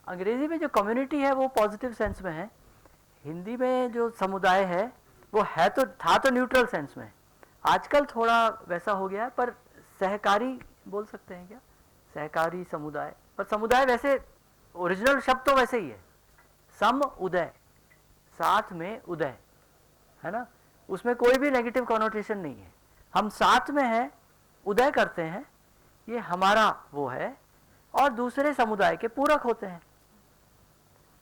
अंग्रेजी में जो कम्युनिटी है वो पॉजिटिव सेंस में है, हिंदी में जो समुदाय है वो है तो था तो न्यूट्रल सेंस में, आजकल थोड़ा वैसा हो गया है, पर सहकारी बोल सकते हैं क्या, सहकारी समुदाय, पर समुदाय वैसे ओरिजिनल शब्द तो वैसे ही है, सम उदय, साथ में उदय, है ना, उसमें कोई भी नेगेटिव कॉनोटेशन नहीं है, हम साथ में हैं, उदय करते हैं, ये हमारा वो है, और दूसरे समुदाय के पूरक होते हैं,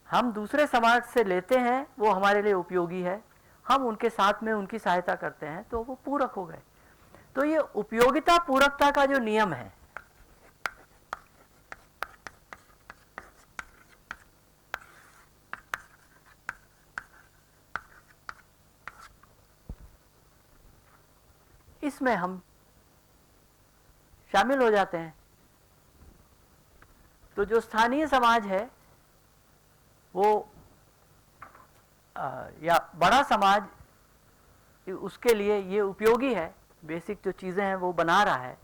हम दूसरे समाज से लेते हैं, वो हमारे लिए उपयोगी है, हम उनके साथ में उनकी सहायता करते हैं, तो वो पूरक हो गए। तो ये उपयोगिता पूरकता का जो नियम है, इसमें हम शामिल हो जाते हैं। तो जो स्थानीय समाज है वो या बड़ा समाज, उसके लिए ये उपयोगी है, बेसिक जो चीज़ें हैं वो बना रहा है,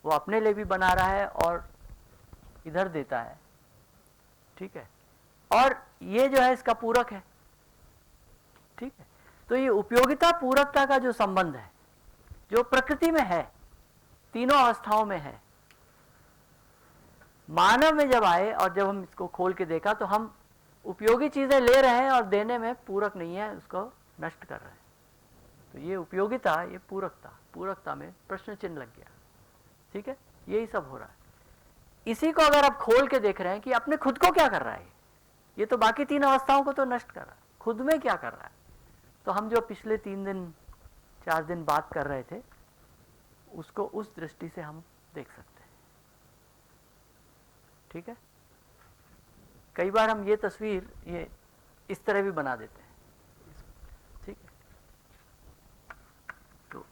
वो अपने लिए भी बना रहा है और इधर देता है, ठीक है, और ये जो है इसका पूरक है, ठीक है। तो ये उपयोगिता पूरकता का जो संबंध है, जो प्रकृति में है, तीनों अवस्थाओं में है, मानव में जब आए और जब हम इसको खोल के देखा तो हम उपयोगी चीजें ले रहे हैं और देने में पूरक नहीं है, उसको नष्ट कर रहे हैं। तो ये उपयोगिता, ये पूरकता, पूरकता में प्रश्न चिन्ह लग गया, ठीक है, यही सब हो रहा है। इसी को अगर आप खोल के देख रहे हैं कि अपने खुद को क्या कर रहा है, ये तो बाकी तीन अवस्थाओं को तो नष्ट कर रहा है, खुद में क्या कर रहा है, तो हम जो पिछले 3 दिन 4 दिन बात कर रहे थे उसको उस दृष्टि से हम देख सकते हैं, ठीक है। कई बार हम ये तस्वीर ये इस तरह भी बना देते हैं, ठीक है। तो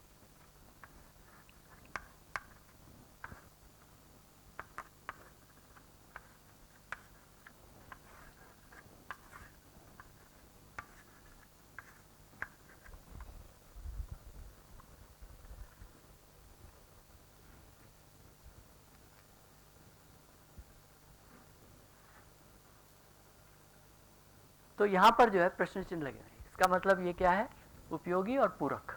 तो यहाँ पर जो है प्रश्न चिन्ह लगे हैं, इसका मतलब ये क्या है, उपयोगी और पूरक।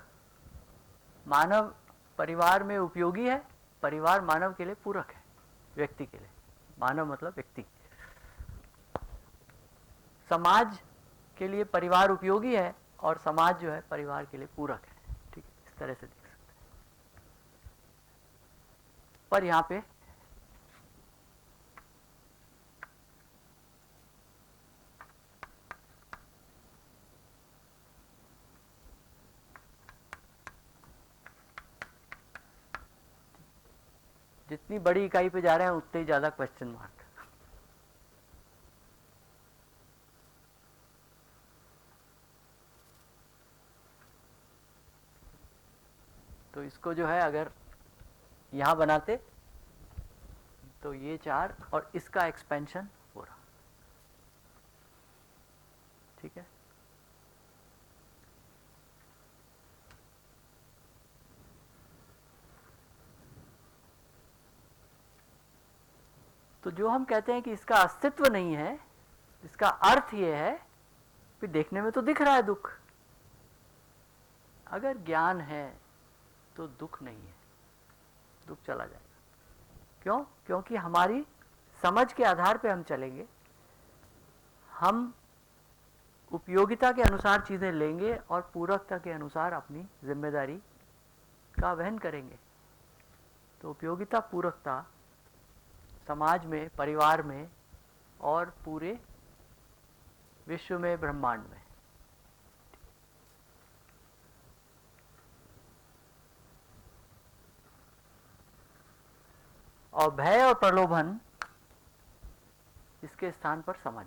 मानव परिवार में उपयोगी है, परिवार मानव के लिए पूरक है, व्यक्ति के लिए, मानव मतलब व्यक्ति। समाज के लिए परिवार उपयोगी है और समाज जो है परिवार के लिए पूरक है, ठीक है, इस तरह से देख सकते हैं। पर यहाँ पे जितनी बड़ी इकाई पे जा रहे हैं उतने ही ज़्यादा क्वेश्चन मार्क। तो इसको जो है अगर यहाँ बनाते तो ये 4 और इसका एक्सपेंशन हो रहा, ठीक है। तो जो हम कहते हैं कि इसका अस्तित्व नहीं है, इसका अर्थ ये है कि देखने में तो दिख रहा है दुख, अगर ज्ञान है तो दुख नहीं है, दुख चला जाएगा। क्यों? क्योंकि हमारी समझ के आधार पे हम चलेंगे, हम उपयोगिता के अनुसार चीज़ें लेंगे और पूरकता के अनुसार अपनी जिम्मेदारी का वहन करेंगे। तो उपयोगिता पूरकता समाज में, परिवार में और पूरे विश्व में, ब्रह्मांड में। और भय और प्रलोभन, इसके स्थान पर समझ।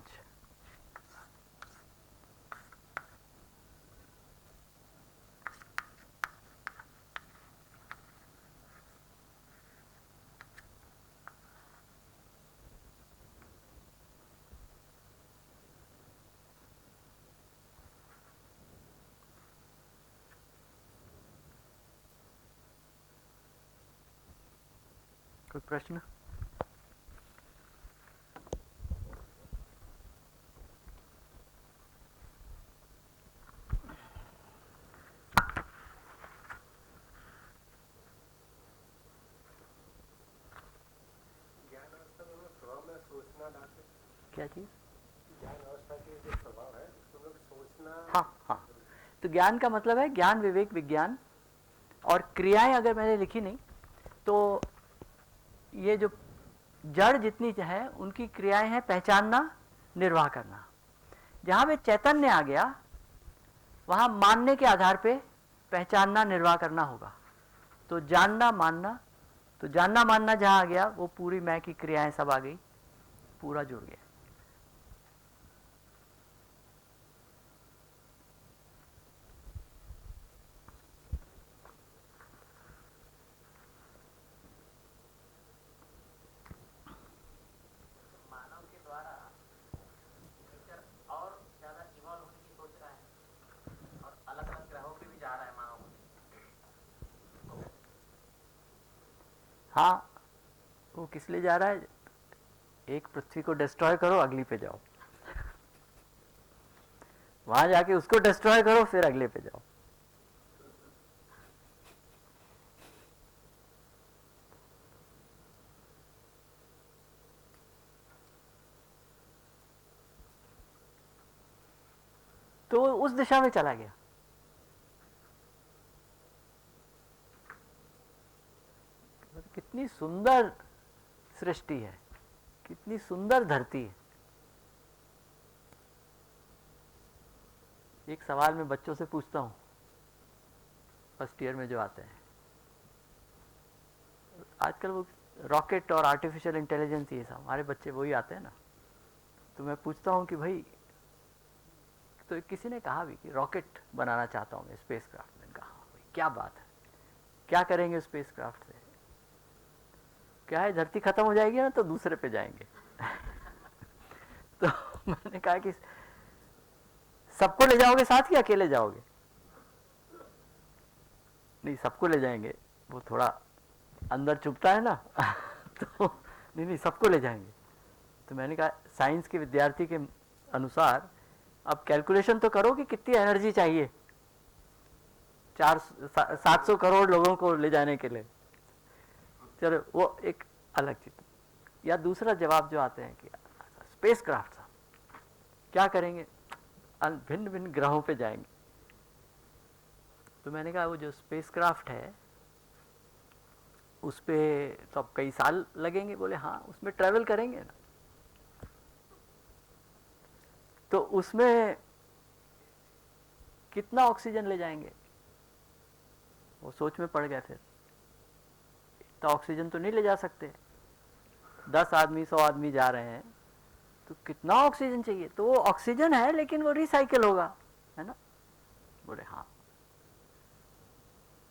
कोई प्रश्न? ज्ञान अवस्था में हम लोग स्वभाव में सोचना डालते हैं। क्या चीज? ज्ञान अवस्था के जो स्वभाव है उसको हम लोग सोचना। हाँ हाँ, तो ज्ञान का मतलब है ज्ञान, विवेक, विज्ञान। और क्रियाएं अगर मैंने लिखी नहीं तो ये जो जड़ जितनी है उनकी क्रियाएं हैं पहचानना, निर्वाह करना। जहाँ पे चैतन्य आ गया वहाँ मानने के आधार पे पहचानना, निर्वाह करना होगा। तो जानना, मानना, तो जानना मानना जहाँ आ गया वो पूरी मैं की क्रियाएं सब आ गई, पूरा जुड़ गया। हाँ, वो किस लिए जा रहा है? एक पृथ्वी को डिस्ट्रॉय करो, अगली पे जाओ, वहां जाके उसको डिस्ट्रॉय करो, फिर अगले पे जाओ। तो उस दिशा में चला गया। कितनी सुंदर सृष्टि है, कितनी सुंदर धरती है। एक सवाल मैं बच्चों से पूछता हूँ, फर्स्ट ईयर में जो आते हैं, आजकल वो रॉकेट और आर्टिफिशियल इंटेलिजेंस, ये सब हमारे बच्चे वही आते हैं ना। तो मैं पूछता हूँ कि भाई, तो किसी ने कहा भी कि रॉकेट बनाना चाहता हूँ मैं, स्पेस क्राफ्ट। मैंने कहा भाई क्या बात है, क्या करेंगे स्पेस क्राफ्ट से? क्या है, धरती खत्म हो जाएगी ना तो दूसरे पे जाएंगे। तो मैंने कहा कि सबको ले जाओगे साथ या अकेले जाओगे? नहीं, सबको ले जाएंगे, वो थोड़ा अंदर चुभता है ना। तो नहीं, सबको ले जाएंगे। तो मैंने कहा साइंस के विद्यार्थी के अनुसार अब कैलकुलेशन तो करो कि कितनी एनर्जी चाहिए 700 करोड़ लोगों को ले जाने के लिए। चलो वो एक अलग चीज। या दूसरा जवाब जो आते हैं कि स्पेस क्राफ्ट साहब क्या करेंगे, भिन्न भिन्न ग्रहों पे जाएंगे। तो मैंने कहा वो जो स्पेस क्राफ्ट है उस पे तो अब कई साल लगेंगे। बोले हाँ, उसमें ट्रैवल करेंगे ना, तो उसमें कितना ऑक्सीजन ले जाएंगे? वो सोच में पड़ गया। फिर इतना ऑक्सीजन तो नहीं ले जा सकते, 10 आदमी 100 आदमी जा रहे हैं तो कितना ऑक्सीजन चाहिए? तो वो ऑक्सीजन है लेकिन वो रिसाइकिल होगा, है ना? बोले हाँ।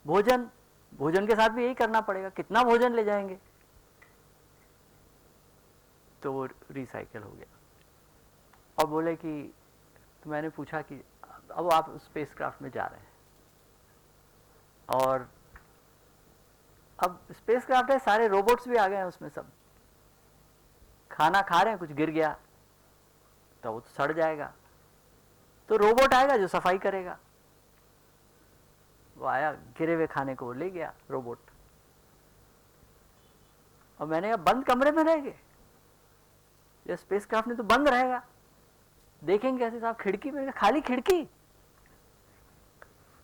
भोजन भोजन के साथ भी यही करना पड़ेगा, कितना भोजन ले जाएंगे, तो वो रिसाइकल हो गया। और बोले कि, तो मैंने पूछा कि अब आप स्पेस क्राफ्ट में जा रहे हैं और अब स्पेस क्राफ्ट है, सारे रोबोट्स भी आ गए हैं उसमें, सब खाना खा रहे हैं, कुछ गिर गया तो वो तो सड़ जाएगा, तो रोबोट आएगा जो सफाई करेगा। वो आया, गिरे हुए खाने को ले गया रोबोट। और मैंने कहा बंद कमरे में रहेंगे, ये स्पेस क्राफ्ट में तो बंद रहेगा, देखेंगे कैसे साहब खिड़की में, खाली खिड़की।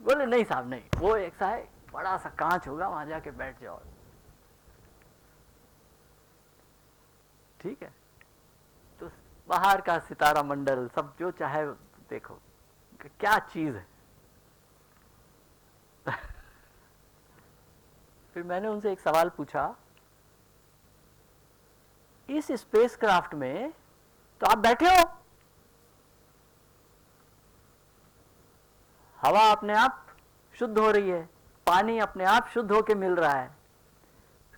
बोले नहीं साहब नहीं, वो एक सा है बड़ा सा कांच होगा, वहां जाके बैठ जाओ। ठीक है, तो बाहर का सितारा मंडल सब जो चाहे देखो, क्या चीज है। फिर मैंने उनसे एक सवाल पूछा, इस स्पेस क्राफ्ट में तो आप बैठे हो, हवा अपने आप शुद्ध हो रही है, पानी अपने आप शुद्ध होके मिल रहा है,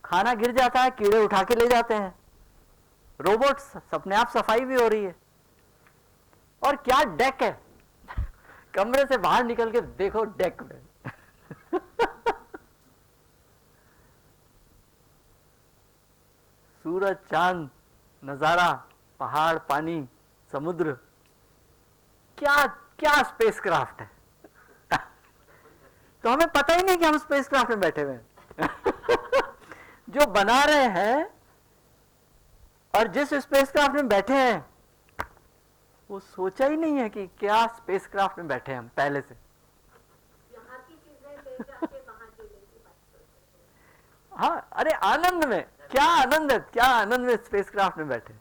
खाना गिर जाता है कीड़े उठा के ले जाते हैं, रोबोट्स अपने आप सफाई भी हो रही है, और क्या डेक है। कमरे से बाहर निकल के देखो डेक में। सूरज, चांद, नजारा, पहाड़, पानी, समुद्र, क्या क्या स्पेस क्राफ्ट है। तो हमें पता ही नहीं कि हम स्पेस क्राफ्ट में बैठे हुए हैं। जो बना रहे हैं और जिस स्पेस क्राफ्ट में बैठे हैं, वो सोचा ही नहीं है कि क्या स्पेस क्राफ्ट में बैठे हैं हम पहले से। यहाँ की चीजें ले जाके वहाँ देने की बात सोचते हैं। हाँ, अरे आनंद में, क्या आनंद है, क्या आनंद में स्पेस क्राफ्ट में बैठे।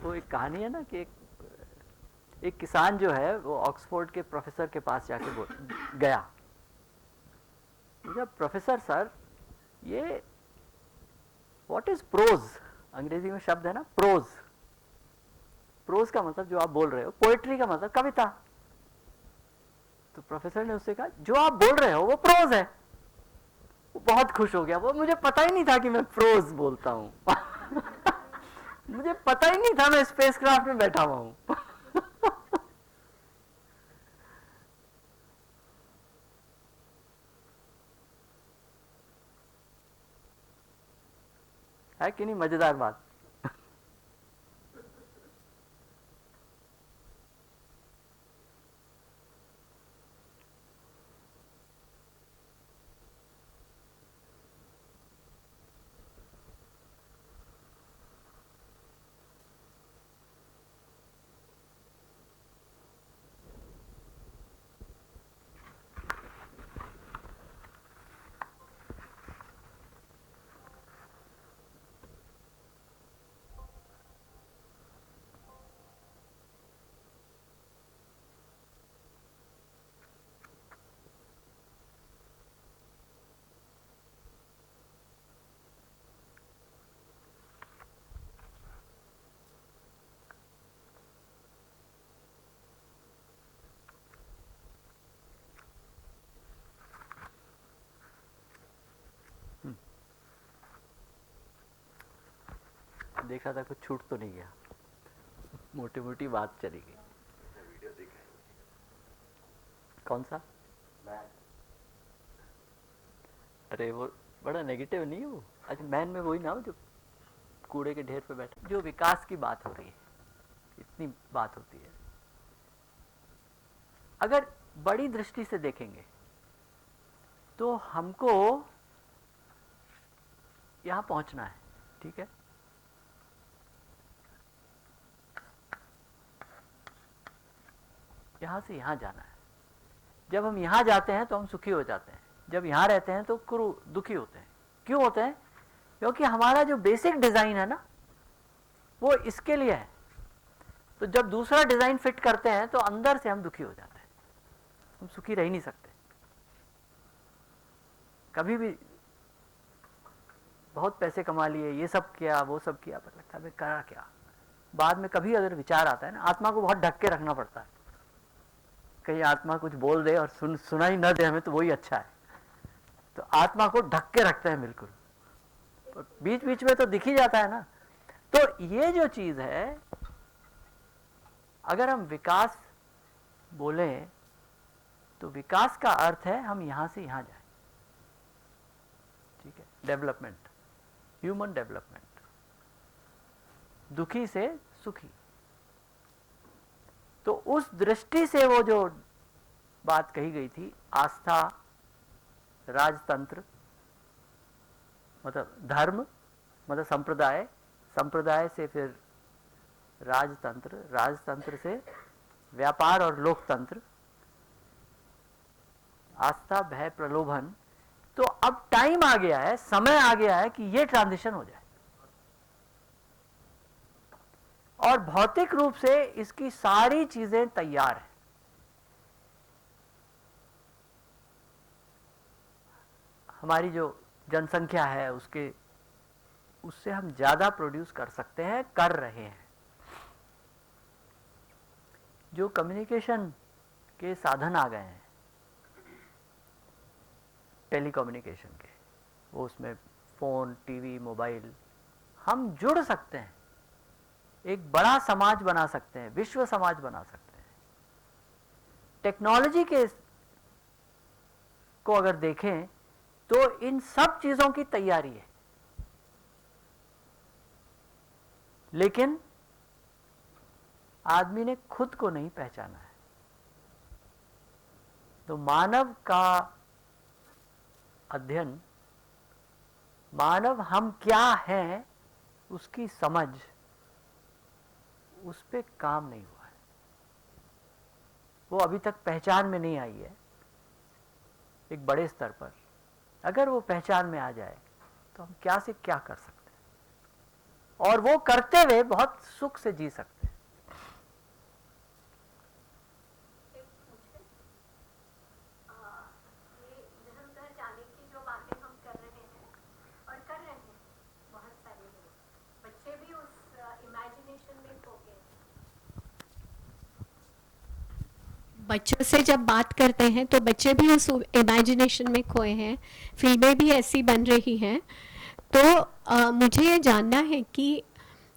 वो एक कहानी है ना कि एक किसान जो है वो ऑक्सफोर्ड के प्रोफेसर के पास जाके गया। जब प्रोफेसर सर, ये व्हाट इज प्रोज, अंग्रेजी में शब्द है ना प्रोज। प्रोज का मतलब जो आप बोल रहे हो, पोएट्री का मतलब कविता। तो प्रोफेसर ने उससे कहा जो आप बोल रहे हो वो प्रोज है। वो बहुत खुश हो गया, वो मुझे पता ही नहीं था कि मैं प्रोज बोलता हूं। मुझे पता ही नहीं था मैं स्पेस क्राफ्ट में बैठा हुआ हूं। है कि नहीं मजेदार बात। देखा था कुछ छूट तो नहीं गया, मोटी मोटी बात चली गई। कौन सा? अरे वो बड़ा नेगेटिव नहीं है वो। अच्छा, मैन में वही ना जो कूड़े के ढेर पे बैठे, जो विकास की बात हो रही है, इतनी बात होती है। अगर बड़ी दृष्टि से देखेंगे तो हमको यहां पहुंचना है, ठीक है। यहां से यहां जाना है। जब हम यहां जाते हैं तो हम सुखी हो जाते हैं, जब यहां रहते हैं तो दुखी होते हैं। क्यों होते हैं? क्योंकि हमारा जो बेसिक डिजाइन है ना वो इसके लिए है। तो जब दूसरा डिजाइन फिट करते हैं तो अंदर से हम दुखी हो जाते हैं, हम सुखी रह ही नहीं सकते। कभी भी बहुत पैसे कमा लिए, ये सब किया, वो सब किया, पर लगता है करा क्या। बाद में कभी अगर विचार आता है ना, आत्मा को बहुत ढक के रखना पड़ता है। कहीं आत्मा कुछ बोल दे और सुनाई न दे हमें तो वही अच्छा है। तो आत्मा को ढक के रखते हैं बिल्कुल, और बीच बीच में तो दिख ही जाता है ना। तो ये जो चीज है, अगर हम विकास बोलें तो विकास का अर्थ है हम यहां से यहां जाएं, ठीक है, डेवलपमेंट, ह्यूमन डेवलपमेंट, दुखी से सुखी। तो उस दृष्टि से वो जो बात कही गई थी, आस्था, राजतंत्र मतलब धर्म, मतलब संप्रदाय, संप्रदाय से फिर राजतंत्र, राजतंत्र से व्यापार और लोकतंत्र, आस्था, भय, प्रलोभन। तो अब टाइम आ गया है, समय आ गया है कि ये ट्रांजिशन हो जाए, और भौतिक रूप से इसकी सारी चीजें तैयार हैं। हमारी जो जनसंख्या है उससे हम ज्यादा प्रोड्यूस कर सकते हैं, कर रहे हैं। जो कम्युनिकेशन के साधन आ गए हैं, टेलीकम्युनिकेशन के, वो उसमें फोन, टीवी, मोबाइल, हम जुड़ सकते हैं, एक बड़ा समाज बना सकते हैं, विश्व समाज बना सकते हैं। टेक्नोलॉजी के को अगर देखें तो इन सब चीजों की तैयारी है, लेकिन आदमी ने खुद को नहीं पहचाना है। तो मानव का अध्ययन, मानव हम क्या हैं उसकी समझ, उस पे काम नहीं हुआ है, वो अभी तक पहचान में नहीं आई है एक बड़े स्तर पर। अगर वो पहचान में आ जाए तो हम क्या से क्या कर सकते हैं, और वो करते हुए बहुत सुख से जी सकते हैं। ये निरंतर जाने की जो बातें हम कर रहे हैं और कर रहे हैं, बहुत सारे लोग, बच्चे भी उस इमेजिनेशन में खो गए। बच्चों से जब बात करते हैं तो बच्चे भी उस इमेजिनेशन में खोए हैं, फिल्में भी ऐसी बन रही हैं। तो मुझे ये जानना है कि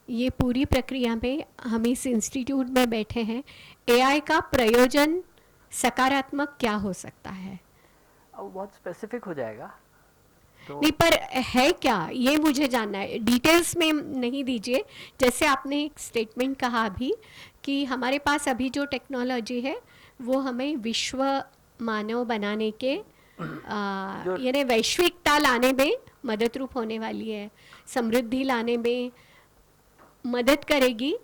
ये पूरी प्रक्रिया में हम इस इंस्टीट्यूट में बैठे हैं, एआई का प्रयोजन सकारात्मक क्या हो सकता है? अब बहुत स्पेसिफिक हो जाएगा तो नहीं, पर है क्या, ये मुझे जानना है। डिटेल्स में नहीं दीजिए। जैसे आपने एक स्टेटमेंट कहा अभी कि हमारे पास अभी जो टेक्नोलॉजी है वो हमें विश्व मानव बनाने के यानी वैश्विकता लाने में मदद रूप होने वाली है, समृद्धि लाने में मदद करेगी,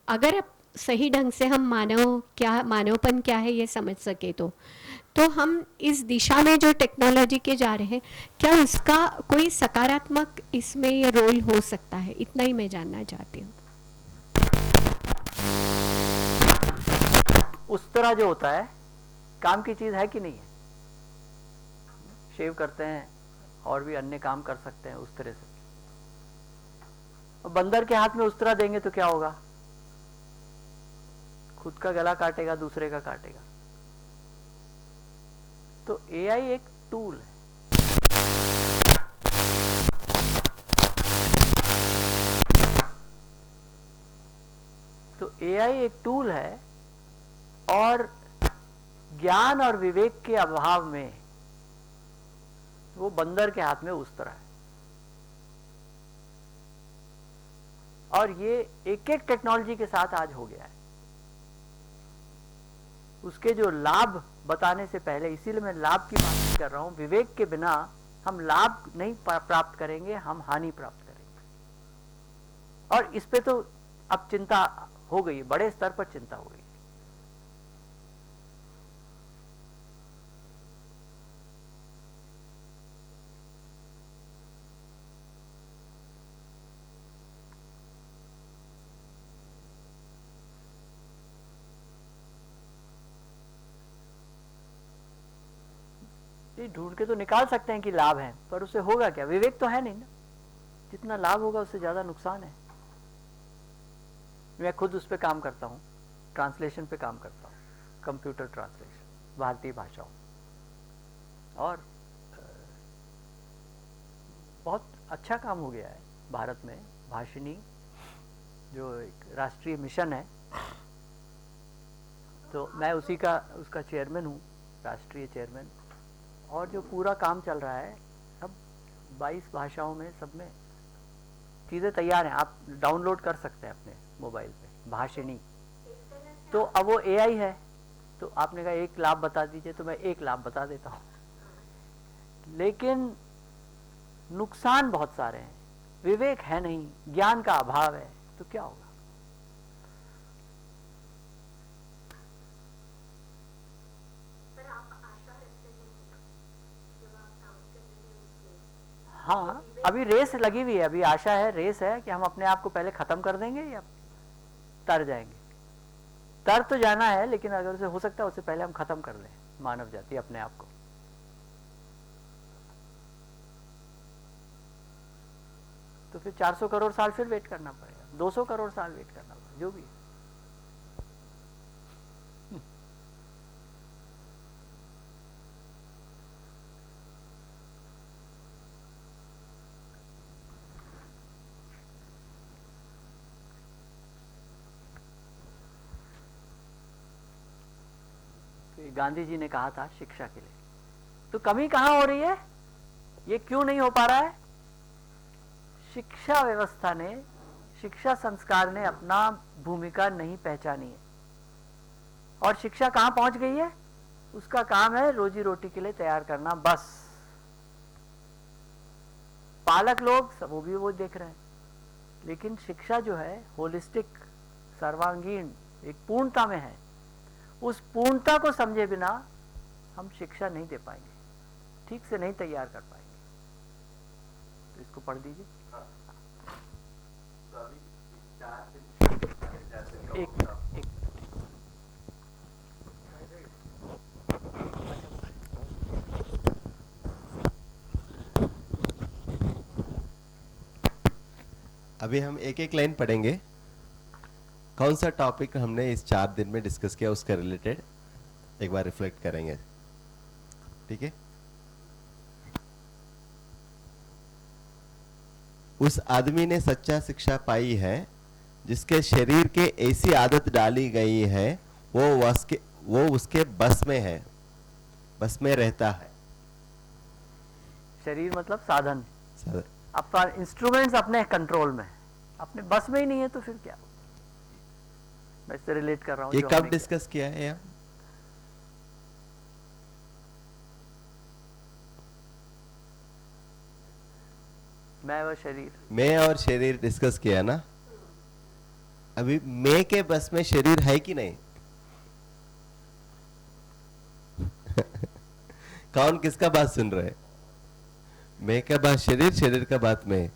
अगर सही ढंग से हम मानवपन क्या है ये समझ सके। तो हम इस दिशा में जो टेक्नोलॉजी के जा रहे हैं, क्या उसका कोई सकारात्मक इसमें ये रोल हो सकता है? इतना ही मैं जानना चाहती हूँ। उस तरह जो होता है काम की चीज है कि नहीं है? शेव करते हैं और भी अन्य काम कर सकते हैं उस तरह से। और बंदर के हाथ में उस तरह देंगे तो क्या होगा? खुद का गला काटेगा, दूसरे का काटेगा। तो एआई एक टूल है। तो एआई एक टूल है, और ज्ञान और विवेक के अभाव में वो बंदर के हाथ में उस तरह है। और ये एक एक टेक्नोलॉजी के साथ आज हो गया है। उसके जो लाभ बताने से पहले, इसीलिए मैं लाभ की बात नहीं कर रहा हूं, विवेक के बिना हम लाभ नहीं प्राप्त करेंगे, हम हानि प्राप्त करेंगे। और इस पे तो अब चिंता हो गई, बड़े स्तर पर चिंता हो गई। ढूंढ के तो निकाल सकते हैं कि लाभ है, पर उससे होगा क्या? विवेक तो है नहीं ना। जितना लाभ होगा उससे ज्यादा नुकसान है। मैं खुद उस पर काम करता हूँ, ट्रांसलेशन पे काम करता हूँ। कंप्यूटर ट्रांसलेशन भारतीय भाषाओं, और बहुत अच्छा काम हो गया है भारत में। भाषिणी जो एक राष्ट्रीय मिशन है, तो मैं उसका चेयरमैन हूँ, राष्ट्रीय चेयरमैन। और जो पूरा काम चल रहा है सब 22 भाषाओं में, सब में चीज़ें तैयार हैं, आप डाउनलोड कर सकते हैं अपने मोबाइल पे भाषिणी। तो अब वो AI है, तो आपने कहा एक लाभ बता दीजिए, तो मैं एक लाभ बता देता हूँ, लेकिन नुकसान बहुत सारे हैं। विवेक है नहीं, ज्ञान का अभाव है, तो क्या होगा? हाँ, अभी रेस लगी हुई है, अभी आशा है, रेस है कि हम अपने आप को पहले खत्म कर देंगे या तर जाएंगे। तर तो जाना है, लेकिन अगर उसे हो सकता है उससे पहले हम खत्म कर लें मानव जाति अपने आप को। तो फिर 400 करोड़ साल फिर वेट करना पड़ेगा, 200 करोड़ साल वेट करना पड़ेगा, जो भी है। गांधी जी ने कहा था शिक्षा के लिए, तो कमी कहाँ हो रही है, ये क्यों नहीं हो पा रहा है? शिक्षा व्यवस्था ने, शिक्षा संस्कार ने अपना भूमिका नहीं पहचानी है। और शिक्षा कहाँ पहुंच गई है? उसका काम है रोजी रोटी के लिए तैयार करना, बस। पालक लोग सब वो देख रहे हैं, लेकिन शिक्षा जो है होलिस्टिक, सर्वांगीण, एक पूर्णता में है। उस पूर्णता को समझे बिना हम शिक्षा नहीं दे पाएंगे, ठीक से नहीं तैयार कर पाएंगे। तो इसको पढ़ दीजिए। एक अभी हम एक एक लाइन पढ़ेंगे। कौन सा टॉपिक हमने इस 4 दिन में डिस्कस किया उसके रिलेटेड एक बार रिफ्लेक्ट करेंगे, ठीक है? उस आदमी ने सच्चा शिक्षा पाई है जिसके शरीर के ऐसी आदत डाली गई है वो उसके बस में है, बस में रहता है। शरीर मतलब साधन, सर, अपना इंस्ट्रूमेंट्स अपने कंट्रोल में है, अपने बस में ही नहीं है, तो फिर क्या? मैं इससे रिलेट कर रहा हूँ। ये कब डिस्कस किया है यहाँ? मैं और शरीर डिस्कस किया ना। अभी मैं के बस में शरीर है कि नहीं? कौन किसका बात सुन रहे? मैं का बात शरीर, शरीर का बात मैं।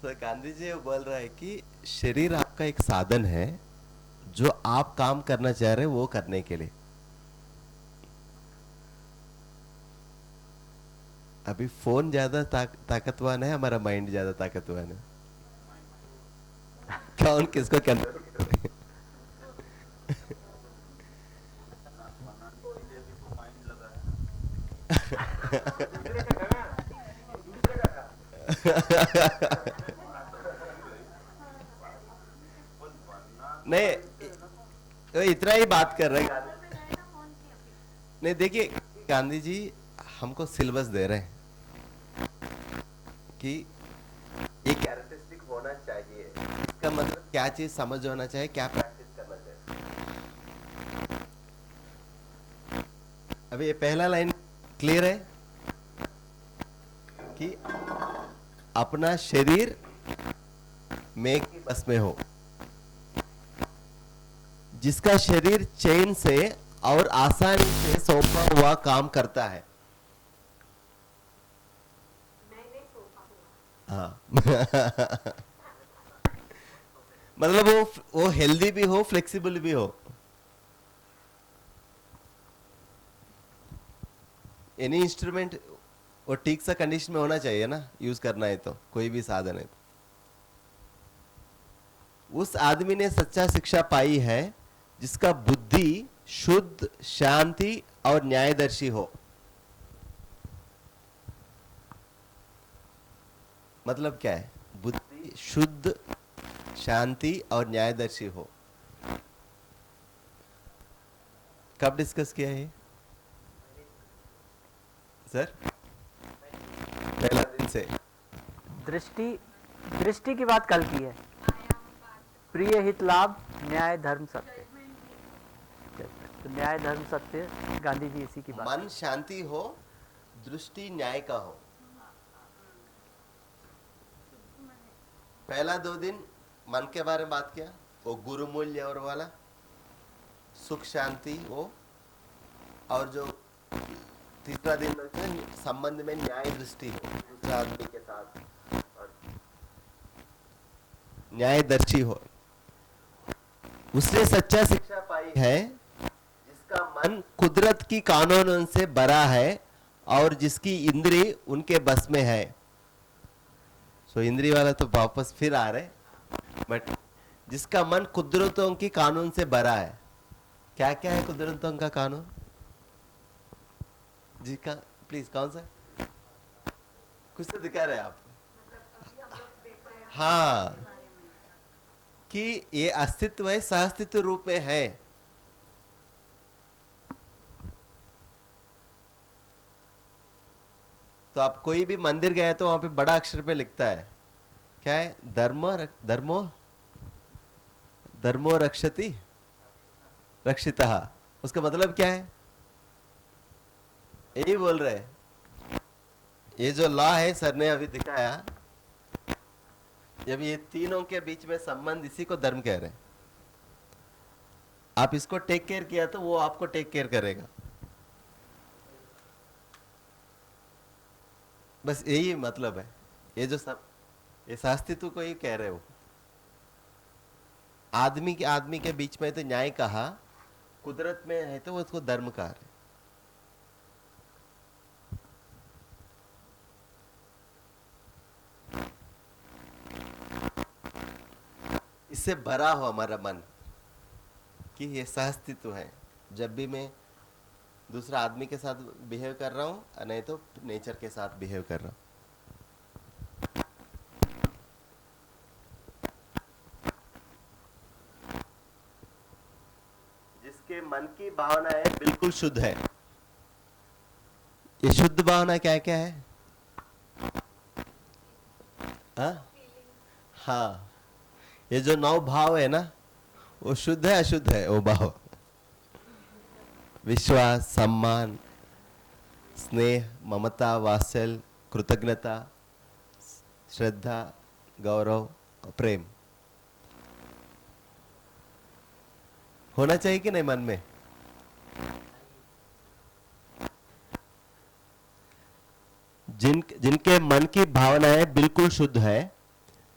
तो गांधी जी वो बोल रहा है कि शरीर आपका एक साधन है जो आप काम करना चाह रहे हैं वो करने के लिए। अभी फोन ज्यादा ताकतवान है, हमारा माइंड ज्यादा ताकतवान है। कौन किसको कंट्रोल करे? नहीं, तो इतना ही बात कर रहे हैं। नहीं, देखिए गांधी जी हमको सिलेबस दे रहे हैं कि ये कैरेक्टरिस्टिक होना चाहिए, इसका मतलब क्या चीज समझ होना चाहिए, क्या प्रैक्टिस करना चाहिए। अभी ये पहला लाइन क्लियर है कि अपना शरीर मैं की बस में हो। जिसका शरीर चैन से और आसानी से सौंपा हुआ काम करता है। हाँ। मतलब वो हेल्दी भी हो, फ्लेक्सिबल भी हो। एनी इंस्ट्रूमेंट वो ठीक सा कंडीशन में होना चाहिए ना, यूज करना है तो, कोई भी साधन है तो। उस आदमी ने सच्चा शिक्षा पाई है जिसका बुद्धि शुद्ध, शांति और न्यायदर्शी हो। मतलब क्या है? बुद्धि शुद्ध, शांति और न्यायदर्शी हो। कब डिस्कस किया है सर? पहला दिन से। दृष्टि दृष्टि की बात कल की है। प्रिय, हित, लाभ, न्याय, धर्म, सत्य। तो न्याय, धर्म, सत्य, गांधी जी इसी की बात। मन शांति हो, दृष्टि न्याय का हो। पहला 2 दिन मन के बारे में बात किया, वो गुरु मूल्य और वाला सुख शांति वो, और जो तीसरा दिन संबंध में न्याय दृष्टि हो, दूसरे आदमी के साथ और न्यायदर्शी हो। उसने सच्चा शिक्षा पाई है जिसका मन कुदरत की कानूनों से बरा है और जिसकी इंद्रिय उनके बस में है। सो इंद्रिय वाला तो वापस फिर आ रहे, बट जिसका मन कुदरतों की कानून से भरा है। क्या क्या है कुदरतों का कानून जी का? प्लीज कौन सा? कुछ तो दिखा रहे आप। हाँ, कि ये अस्तित्व है, सहअस्तित्व रूप में है। तो आप कोई भी मंदिर गए तो वहां पे बड़ा अक्षर पे लिखता है, क्या है? धर्मो धर्मो रक्षति रक्षितः। उसका मतलब क्या है? यही बोल रहे हैं। ये जो लॉ है सर ने अभी दिखाया, जब ये तीनों के बीच में संबंध, इसी को धर्म कह रहे हैं। आप इसको टेक केयर किया तो वो आपको टेक केयर करेगा। बस यही मतलब है। ये जो सब ये अस्तित्व को ही कह रहे हो। आदमी के बीच में तो न्याय कहा, कुदरत में है तो वो उसको धर्म कहा है। इससे भरा हो हमारा मन कि ये सहअस्तित्व है। जब भी मैं दूसरा आदमी के साथ बिहेव कर रहा हूं, नहीं तो नेचर के साथ बिहेव कर रहा हूं। जिसके मन की भावना है बिल्कुल शुद्ध है। ये शुद्ध भावना क्या क्या है? हाँ, ये जो 9 भाव है ना, वो शुद्ध है अशुद्ध है? वो भाव विश्वास, सम्मान, स्नेह, ममता, वात्सल्य, कृतज्ञता, श्रद्धा, गौरव, प्रेम होना चाहिए कि नहीं मन में? जिनके मन की भावनाएं बिल्कुल शुद्ध है,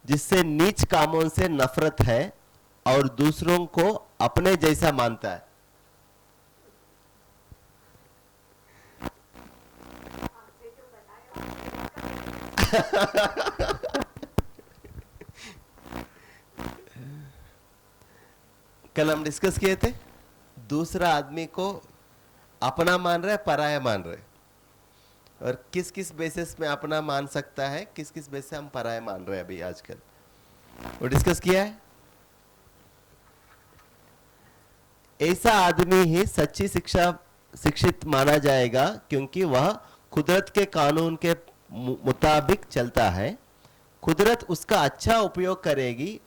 जिससे नीच कामों से नफरत है और दूसरों को अपने जैसा मानता है। कल हम डिस्कस किए थे, दूसरा आदमी को अपना मान रहा है, पराया मान रहे, और किस किस बेसिस में अपना मान सकता है, किस किस बेसिस से हम पराया मान रहे हैं अभी आजकल, वो डिस्कस किया है। ऐसा आदमी ही सच्ची शिक्षित माना जाएगा, क्योंकि वह कुदरत के कानून के मुताबिक चलता है। कुदरत उसका अच्छा उपयोग करेगी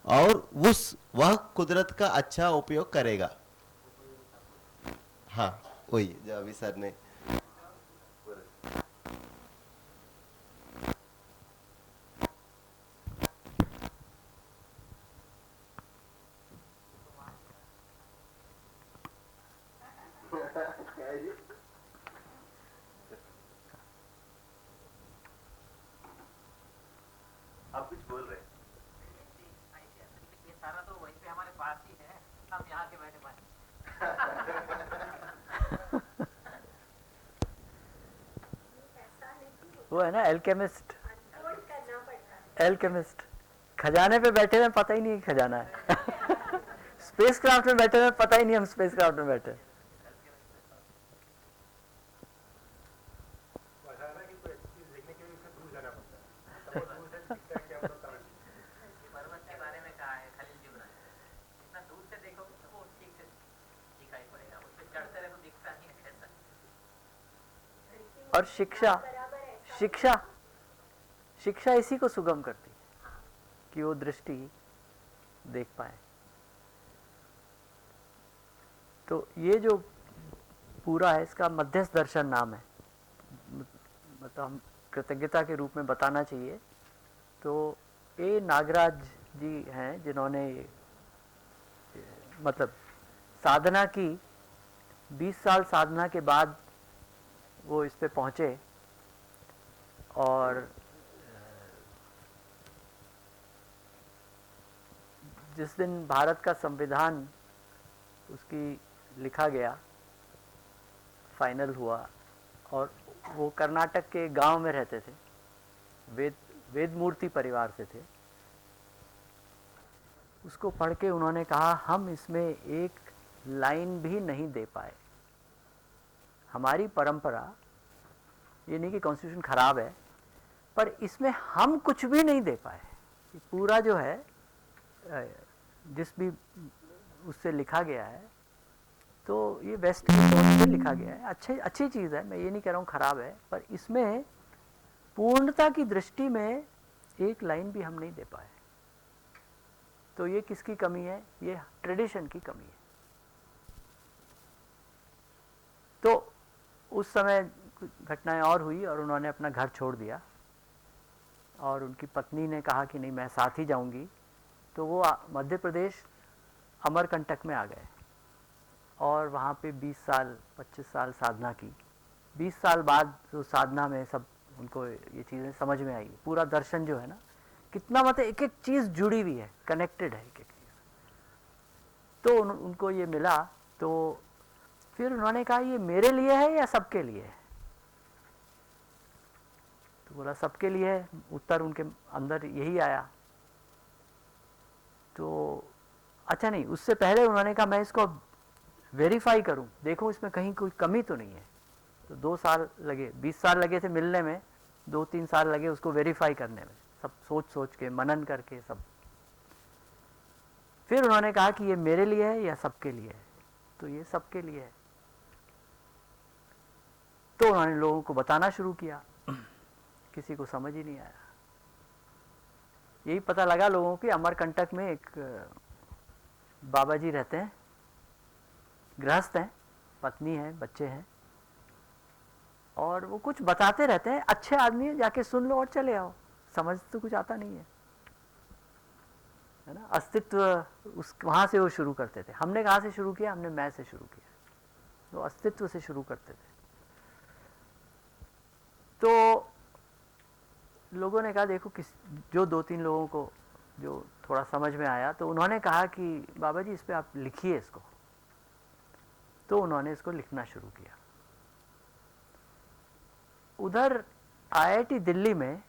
और वह कुदरत का अच्छा उपयोग करेगा। हाँ, वही जो अभी सर ने आप कुछ बोल रहे हैं? ये सारा तो वहीं पे हमारे पास ही है, हम यहाँ के बैठे बैठे। वो है ना एल्केमिस्ट, अनफोल्ड करना पड़ता है। एल्केमिस्ट खजाने पे बैठे हैं पता ही नहीं खजाना है स्पेस क्राफ्ट में बैठे हैं पता ही नहीं हम स्पेस क्राफ्ट में बैठे हैं। तो ऐसा है ना कि कोई अच्छी चीज देखने के लिए उसे दूर जाना पड़ता है, तब वो दूर से दिखता है कि हम लोग कहाँ हैं। ये पर्वत के बारे में कहा है खलील जिब्रान, जितना दूर से देखोगे तो वो ठीक से दिखाई पड़ेगा, उस पर चढ़ते रहे तो दिखता नहीं है कैसा। और शिक्षा इसी को सुगम करती है कि वो दृष्टि देख पाए। तो ये जो पूरा है इसका मध्यस्थ दर्शन नाम है, मतलब हम कृतज्ञता के रूप में बताना चाहिए। तो ए नागराज जी हैं जिन्होंने मतलब साधना की, 20 साल साधना के बाद वो इस पे पहुँचे और जिस दिन भारत का संविधान उसकी लिखा गया, फाइनल हुआ, और वो कर्नाटक के गांव में रहते थे, वेदमूर्ति परिवार से थे। उसको पढ़ के उन्होंने कहा हम इसमें एक लाइन भी नहीं दे पाए। हमारी परंपरा, ये नहीं कि कॉन्स्टिट्यूशन खराब है, पर इसमें हम कुछ भी नहीं दे पाए। पूरा जो है जिस भी उससे लिखा गया है, तो ये वेस्ट की सोच से लिखा गया है, अच्छी चीज़ है, मैं ये नहीं कह रहा हूँ खराब है, पर इसमें पूर्णता की दृष्टि में एक लाइन भी हम नहीं दे पाए। तो ये किसकी कमी है? ये ट्रेडिशन की कमी है। तो उस समय घटनाएं और हुई और उन्होंने अपना घर छोड़ दिया और उनकी पत्नी ने कहा कि नहीं मैं साथ ही जाऊंगी। तो वो मध्य प्रदेश अमरकंटक में आ गए और वहाँ पे 20 साल 25 साल साधना की। 20 साल बाद तो साधना में सब उनको ये चीज़ें समझ में आई। पूरा दर्शन जो है ना, कितना मतलब एक एक चीज़ जुड़ी हुई है, कनेक्टेड है एक एक चीज़। तो उनको ये मिला, तो फिर उन्होंने कहा ये मेरे लिए है या सबके लिए है? तो बोला सबके लिए है। उत्तर उनके अंदर यही आया। तो अच्छा नहीं, उससे पहले उन्होंने कहा मैं इसको वेरीफाई करूं, देखो इसमें कहीं कोई कमी तो नहीं है। तो 2 साल लगे, 20 साल लगे थे मिलने में, 2-3 साल लगे उसको वेरीफाई करने में, सब सोच के मनन करके सब। फिर उन्होंने कहा कि ये मेरे लिए है या सबके लिए है? तो ये सबके लिए है। तो उन्होंने लोगों को बताना शुरू किया, किसी को समझ ही नहीं आया। यही पता लगा लोगों की, अमरकंटक में एक बाबा जी रहते हैं, गृहस्थ हैं, पत्नी है, बच्चे हैं, और वो कुछ बताते रहते हैं। अच्छे आदमी है, जाके सुन लो और चले आओ, समझ तो कुछ आता नहीं है ना। अस्तित्व उस वहाँ से वो शुरू करते थे। हमने कहाँ से शुरू किया? हमने मैं से शुरू किया। वो अस्तित्व से शुरू करते थे। तो लोगों ने कहा देखो जो 2-3 लोगों को जो थोड़ा समझ में आया, तो उन्होंने कहा कि बाबा जी इस पे आप लिखिए इसको। तो उन्होंने इसको लिखना शुरू किया। उधर आईआईटी दिल्ली में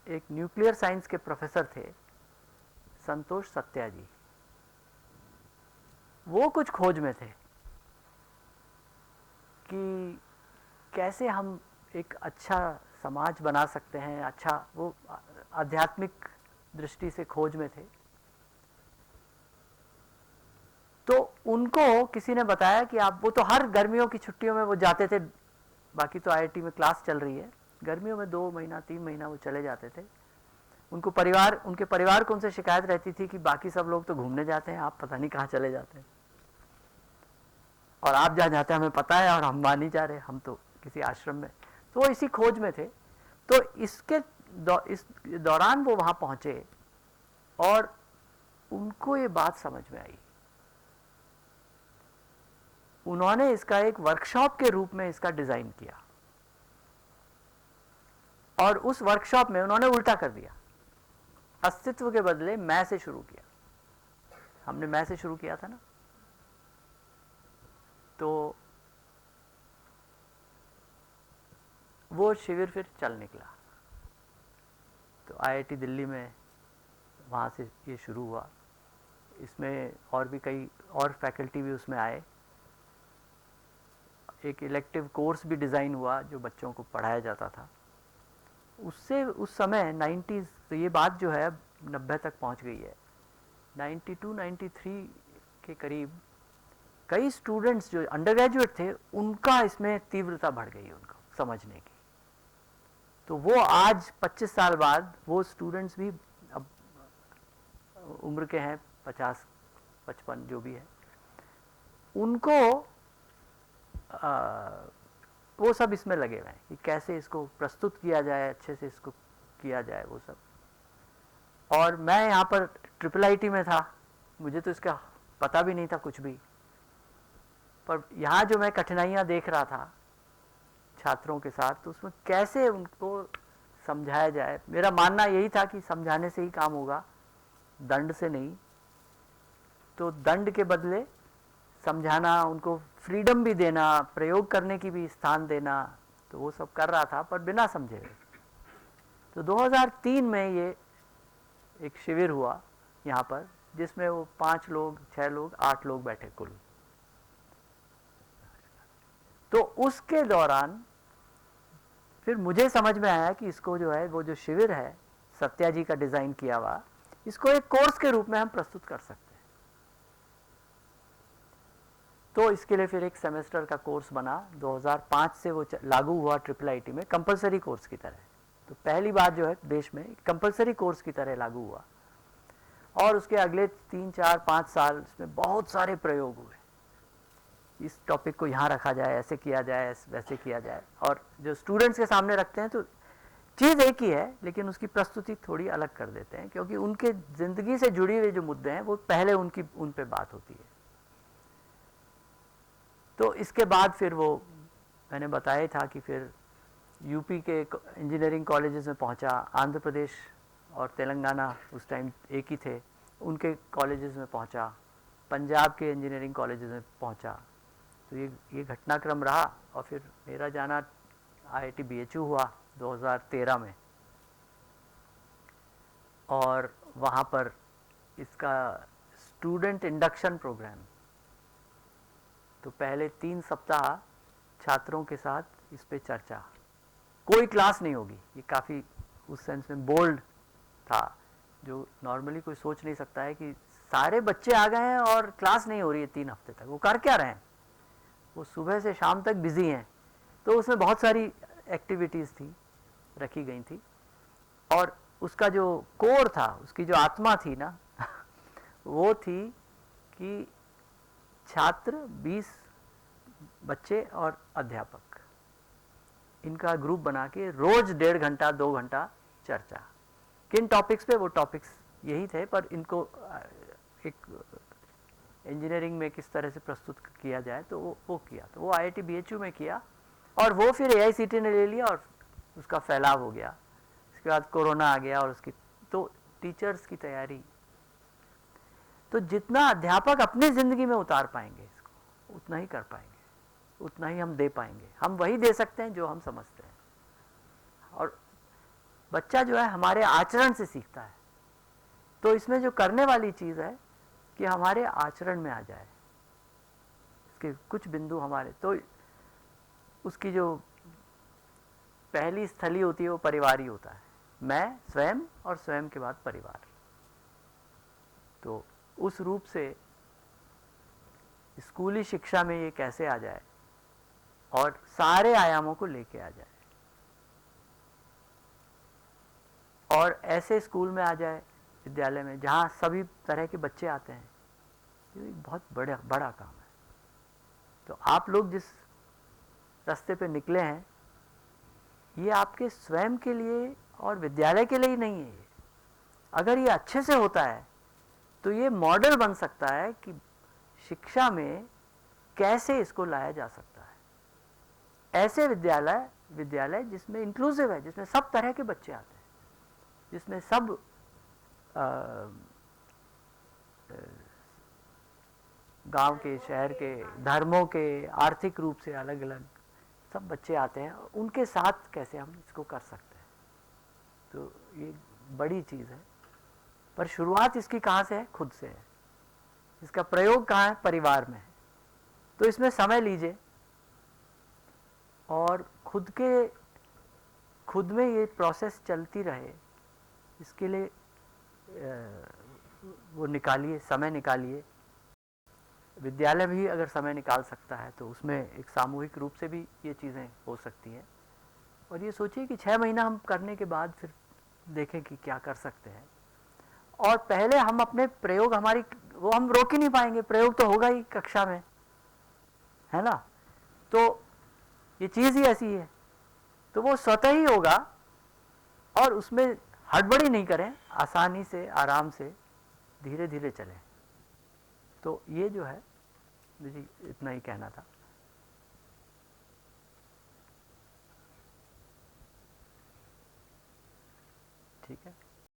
एक न्यूक्लियर साइंस के प्रोफेसर थे, संतोष सत्या जी। वो कुछ खोज में थे कि कैसे हम एक अच्छा समाज बना सकते हैं। अच्छा, वो आध्यात्मिक दृष्टि से खोज में थे। तो उनको किसी ने बताया कि आप, वो तो हर गर्मियों की छुट्टियों में वो जाते थे, बाकी तो आईआईटी में क्लास चल रही है, गर्मियों में 2 महीना 3 महीना वो चले जाते थे। उनके परिवार को उनसे शिकायत रहती थी कि बाकी सब लोग तो घूमने जाते हैं, आप पता नहीं कहाँ चले जाते हैं, और आप जहाँ जाते हैं हमें पता है और हम मान नहीं जा रहे, हम तो किसी आश्रम में। तो वो इसी खोज में थे। तो इस दौरान वो वहाँ पहुँचे और उनको ये बात समझ में आई। उन्होंने इसका एक वर्कशॉप के रूप में इसका डिज़ाइन किया, और उस वर्कशॉप में उन्होंने उल्टा कर दिया। अस्तित्व के बदले मैं से शुरू किया। हमने मैं से शुरू किया था ना। तो वो शिविर फिर चल निकला। तो आईआईटी दिल्ली में वहाँ से ये शुरू हुआ। इसमें और भी कई और फैकल्टी भी उसमें आए। एक इलेक्टिव कोर्स भी डिज़ाइन हुआ जो बच्चों को पढ़ाया जाता था। उससे उस समय 90s, तो ये बात जो है अब 90 तक पहुंच गई है। 92-93 के करीब कई स्टूडेंट्स जो अंडर ग्रेजुएट थे उनका इसमें तीव्रता बढ़ गई उनको समझने की। तो वो आज 25 साल बाद वो स्टूडेंट्स भी अब उम्र के हैं 50-55 जो भी है, उनको वो सब इसमें लगे हुए हैं कि कैसे इसको प्रस्तुत किया जाए, अच्छे से इसको किया जाए वो सब। और मैं यहाँ पर IIIT में था, मुझे तो इसका पता भी नहीं था कुछ भी, पर यहाँ जो मैं कठिनाइयाँ देख रहा था छात्रों के साथ, तो उसमें कैसे उनको समझाया जाए। मेरा मानना यही था कि समझाने से ही काम होगा, दंड से नहीं। तो दंड के बदले समझाना, उनको फ्रीडम भी देना, प्रयोग करने की भी स्थान देना, तो वो सब कर रहा था पर बिना समझे हुए। तो 2003 में ये एक शिविर हुआ यहाँ पर, जिसमें वो 5 लोग, 6 लोग, 8 लोग बैठे कुल। तो उसके दौरान फिर मुझे समझ में आया कि इसको जो है, वो जो शिविर है सत्या जी का डिज़ाइन किया हुआ, इसको एक कोर्स के रूप में हम प्रस्तुत कर सकते हैं। तो इसके लिए फिर एक सेमेस्टर का कोर्स बना। 2005 से वो लागू हुआ IIIT में कंपलसरी कोर्स की तरह। तो पहली बार जो है देश में कंपलसरी कोर्स की तरह लागू हुआ। और उसके अगले 3, 4, 5 साल इसमें बहुत सारे प्रयोग हुए। इस टॉपिक को यहाँ रखा जाए, ऐसे किया जाए, वैसे किया जाए। और जो स्टूडेंट्स के सामने रखते हैं तो चीज़ एक ही है, लेकिन उसकी प्रस्तुति थोड़ी अलग कर देते हैं, क्योंकि उनके ज़िंदगी से जुड़ी हुए जो मुद्दे हैं वो पहले उन पे बात होती है। तो इसके बाद फिर वो मैंने बताया था कि फिर यूपी के इंजीनियरिंग कॉलेजेस में पहुंचा, आंध्र प्रदेश और तेलंगाना उस टाइम एक ही थे, उनके कॉलेजेस में पहुंचा, पंजाब के इंजीनियरिंग कॉलेजेस में पहुंचा। तो ये घटनाक्रम रहा। और फिर मेरा जाना IIT BHU हुआ 2013 में, और वहाँ पर इसका स्टूडेंट इंडक्शन प्रोग्राम, तो पहले 3 सप्ताह छात्रों के साथ इस पे चर्चा, कोई क्लास नहीं होगी। ये काफ़ी उस सेंस में बोल्ड था, जो नॉर्मली कोई सोच नहीं सकता है कि सारे बच्चे आ गए हैं और क्लास नहीं हो रही है 3 हफ्ते तक। वो कर क्या रहे हैं? वो सुबह से शाम तक बिजी हैं। तो उसमें बहुत सारी एक्टिविटीज़ थी, रखी गई थी। और उसका जो कोर था, उसकी जो आत्मा थी ना वो थी कि छात्र 20 बच्चे और अध्यापक, इनका ग्रुप बना के रोज 1.5 घंटा 2 घंटा चर्चा। किन टॉपिक्स पे? वो टॉपिक्स यही थे, पर इनको एक इंजीनियरिंग में किस तरह से प्रस्तुत किया जाए, तो वो किया। तो वो IIT BHU में किया, और वो फिर AICT ने ले लिया और उसका फैलाव हो गया। इसके बाद कोरोना आ गया और उसकी तो टीचर्स की तैयारी। तो जितना अध्यापक अपनी ज़िंदगी में उतार पाएंगे इसको, उतना ही कर पाएंगे, उतना ही हम दे पाएंगे। हम वही दे सकते हैं जो हम समझते हैं। और बच्चा जो है हमारे आचरण से सीखता है। तो इसमें जो करने वाली चीज़ है कि हमारे आचरण में आ जाए, इसके कुछ बिंदु हमारे, तो उसकी जो पहली स्थली होती है वो परिवार ही होता है। मैं, स्वयं, और स्वयं के बाद परिवार। तो उस रूप से स्कूली शिक्षा में ये कैसे आ जाए और सारे आयामों को लेके आ जाए, और ऐसे स्कूल में आ जाए, विद्यालय में, जहाँ सभी तरह के बच्चे आते हैं। ये एक बहुत बड़ा काम है। तो आप लोग जिस रास्ते पे निकले हैं, ये आपके स्वयं के लिए और विद्यालय के लिए ही नहीं है। अगर ये अच्छे से होता है तो ये मॉडल बन सकता है कि शिक्षा में कैसे इसको लाया जा सकता है। ऐसे विद्यालय जिसमें इंक्लूसिव है, जिसमें सब तरह के बच्चे आते हैं, जिसमें सब गांव के, शहर के, धर्मों के, आर्थिक रूप से अलग अलग सब बच्चे आते हैं। उनके साथ कैसे हम इसको कर सकते हैं, तो ये बड़ी चीज़ है। पर शुरुआत इसकी कहाँ से है? खुद से है। इसका प्रयोग कहाँ है? परिवार में है। तो इसमें समय लीजिए और खुद में ये प्रोसेस चलती रहे, इसके लिए वो निकालिए, समय निकालिए। विद्यालय भी अगर समय निकाल सकता है तो उसमें एक सामूहिक रूप से भी ये चीज़ें हो सकती हैं। और ये सोचिए कि 6 महीना हम करने के बाद फिर देखें कि क्या कर सकते हैं। और पहले हम अपने प्रयोग, हमारी वो हम रोक ही नहीं पाएंगे, प्रयोग तो होगा ही कक्षा में, है ना। तो ये चीज़ ही ऐसी है, तो वो स्वतः ही होगा और उसमें हड़बड़ी नहीं करें, आसानी से, आराम से, धीरे धीरे चलें। तो ये जो है मुझे इतना ही कहना था। ठीक है।